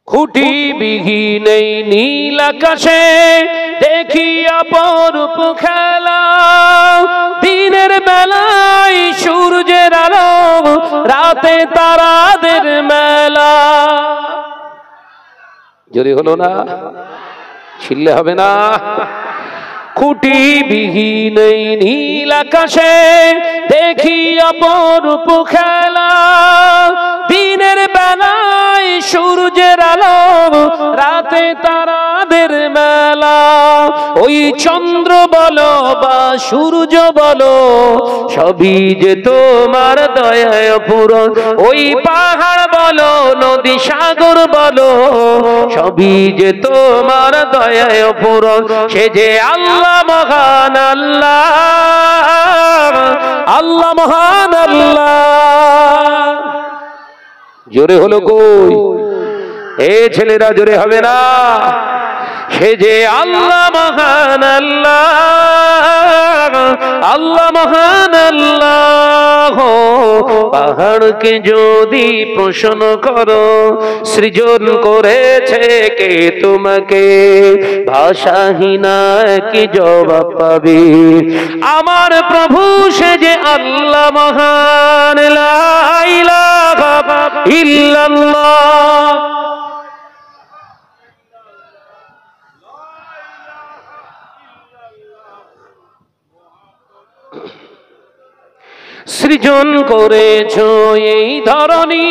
Speaker 1: খুঁটি বিহীন এই নীল আকাশে দেখি অপরূপ খেলা, দিনের বেলায় সূর্যের আলো, রাতে তারাদের মেলা। যদি হলো না? ছিললে হবে না? খুঁটি বিহীন এই নীল আকাশে দেখি অপরূপ খেলা, দিনের বেলায় সূর্যের আলো, রাতে তারাদের মেলা। ওই চন্দ্র বলো বা সূর্য বলো, সবই যে তোমার দয়ায় পূরণ। ওই পাহাড় বলো, নদী সাগর বলো, সবই যে তোমার দয়ায় পূরণ। সে যে আল্লাহ মহান আল্লাহ, আল্লাহ মহান আল্লাহ। জোরে হলো কই? এ ছেলেরা জোরে হবে না? সে যে আল্লাহ মহান আল্লাহ, আল্লাহ মহান আল্লাহ। পাহাড়কে যদি প্রশ্ন করো, সৃজন করেছে কে তোমাকে, ভাষাহীন কি জবাব পাবে, আমার প্রভু সে যে আল্লাহ মহান। লা ইলাহা ইল্লাল্লাহ। সৃজন করেছো এই ধরনী,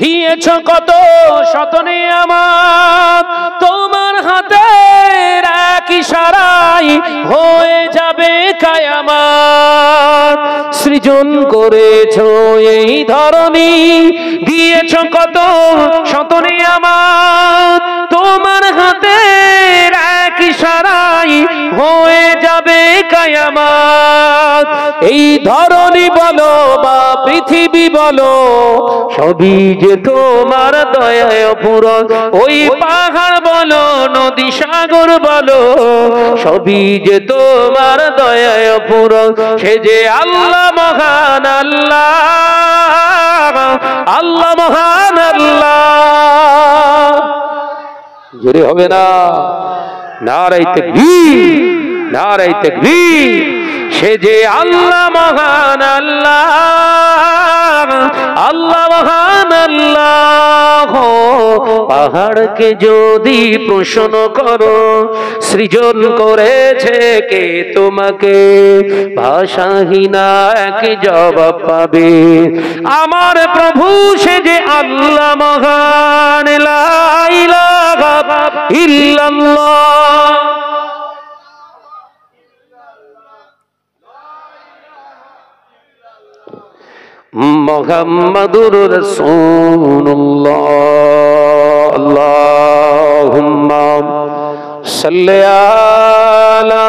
Speaker 1: দিয়েছ কত শতনে আমার, তোমার হাতের এক ইশারায় হয়ে যাবে কায়ামাত। সৃজন করেছো এই ধরনী, দিয়েছ কত শতনে আমার, তোমার হাতের এক ইশারায় হয়ে যাবে কায়ামাত। এই ধরনী বলো বা পৃথিবী বলো, সবই যে তোমার দয়ায় অপূরণ। ওই পাহাড় বলো নদী সাগর বলো, সবই যে তোমার দয়ায় অপূরণ। সে যে আল্লাহ মহান আল্লাহ, আল্লাহ মহান আল্লাহ। জোরে হবে না? নারে তাকবীর, নারে তাকবীর। সে যে আল্লাহ মহান আল্লাহ, আল্লাহ মহান আল্লাহ। পাহাড়কে যদি প্রশ্ন করো, সৃজন করেছে কে তোমাকে, ভাষাহীনা এক জবাব পাবে। আমার প্রভু সে যে আল্লাহ মহান, লা ইলাহা ইল্লাল্লাহ। মুহাম্মাদুর রাসূলুল্লাহ। আল্লাহুম্মা সাল্লি আলা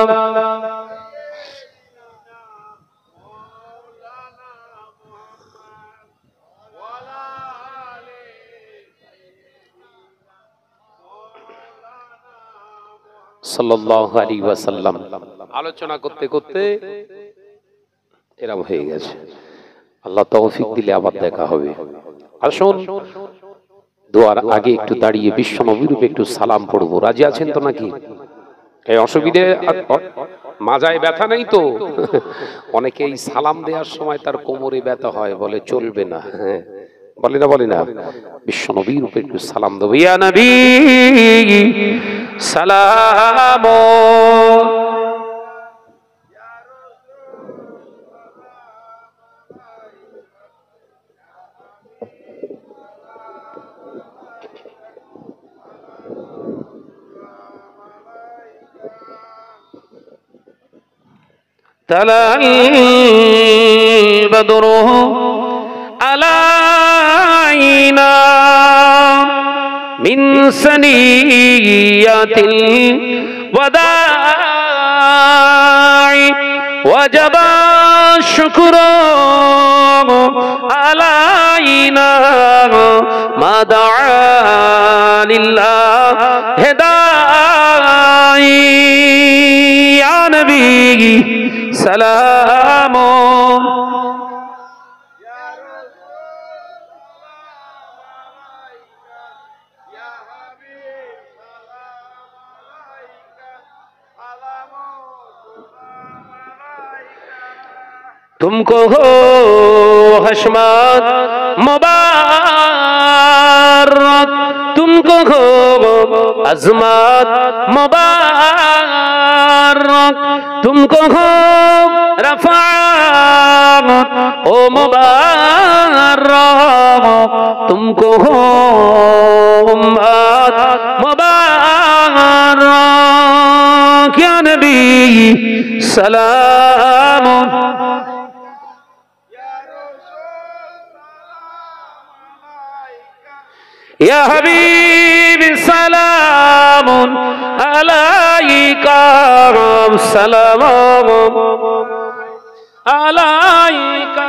Speaker 1: সাল্লাল্লাহু আলাইহি ওয়াসাল্লাম। আলোচনা করতে করতে এরকম হয়ে গেছে। আল্লাহ তৌফিক দিলে আবার দেখা হবে। আসুন দোয়ার আগে একটু দাঁড়িয়ে বিশ্ব নবীর উপরে একটু সালাম পড়বো। রাজি আছেন তো নাকি? এই অসুবিধে মাজায় ব্যথা নেই তো? অনেকেই সালাম দেওয়ার সময় তার কোমরে ব্যথা হয়, বলে চলবে না। হ্যাঁ বলে না, বলে না। বিশ্ব নবীর উপরে একটু সালাম দেবো। ইয়া নবী সালাম। طلع البدر علينا من ثنيات الوداع وجب الشكر علينا ما دعا لله هداي يا نبي سلام तुमको हो हशमत मुबारक, तुमको हो अजमत मुबारक, तुमको हो रफ़ाअत ओ मुबारक, तुमको हो उम्मत मुबारक या नबी सलाम। या हबीबी सलाम अलैका सलाम अलैका।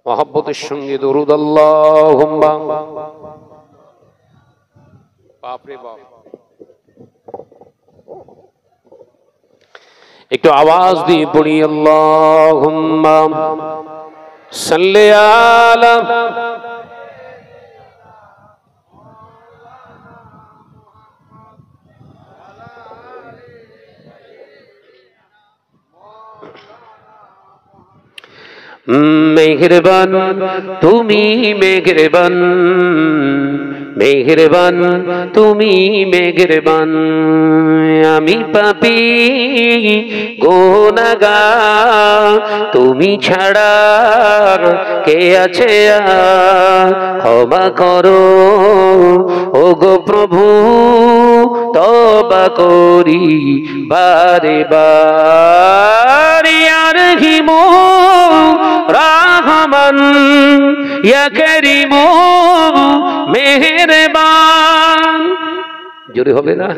Speaker 1: मोहब्बतेर संगे दरूद अल्लाहुम्मा। बाप रे बाप, एक आवाज दी पड़ी अल्लाहुम्मा सल्ली अला मेहरबान तुमी मेहरबान মেহেরবান তুমি মেহেরবান। আমি পাপী গুনাহগার, তুমি ছাড়া কে আছে আর? ক্ষমা করো ওগো প্রভু, তওবা করি বারে বার। ইয়া রহিম রহমান, ইয়া করিম মেহেরবান। জোরে হবে না?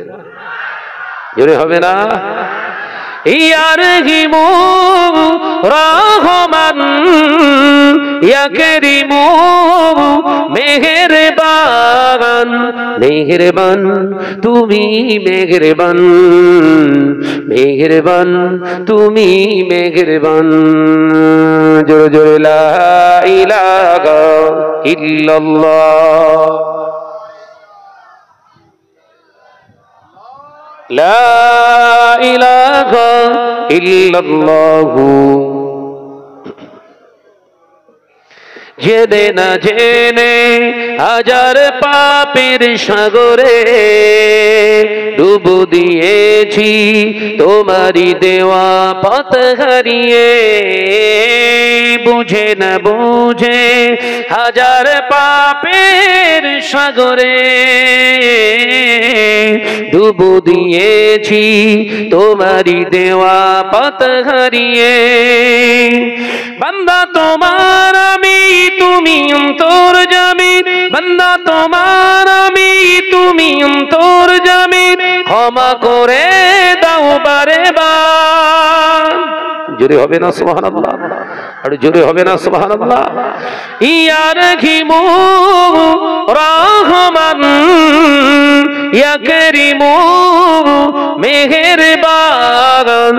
Speaker 1: জোরে হবে না? ইয়া রহিম রহমান, ইয়া করিম মেহেরবান। মেহেরবান তুমি মেহেরবান, মেহেরবান তুমি মেহেরবান। জোরে জোরে লা ইলাহা ইল্লাল্লাহ, লা ইলাহা ইল্লাল্লাহু। জেনে না জেনে হাজার পাপের সাগরে ডুব দিয়েছি, তোমারই দেওয়া পথ হারিয়ে। বুঝে না বুঝে হাজার পাপের সাগরে ডুব দিয়েছি, তোমারই দেওয়া পথ হারিয়ে। বান্দা তোমার আমি, তুমি অন্তর্যামী। বান্দা তোমার আমি, তুমি অন্তর্যামী। ক্ষমা করে দাও বারে বার। জোরে হবে না সুবহানাল্লাহ? আর জোরে হবে না সুবহানাল্লাহ? ইয়া রহিম রহমান, ইয়া করিম মেহেরবান।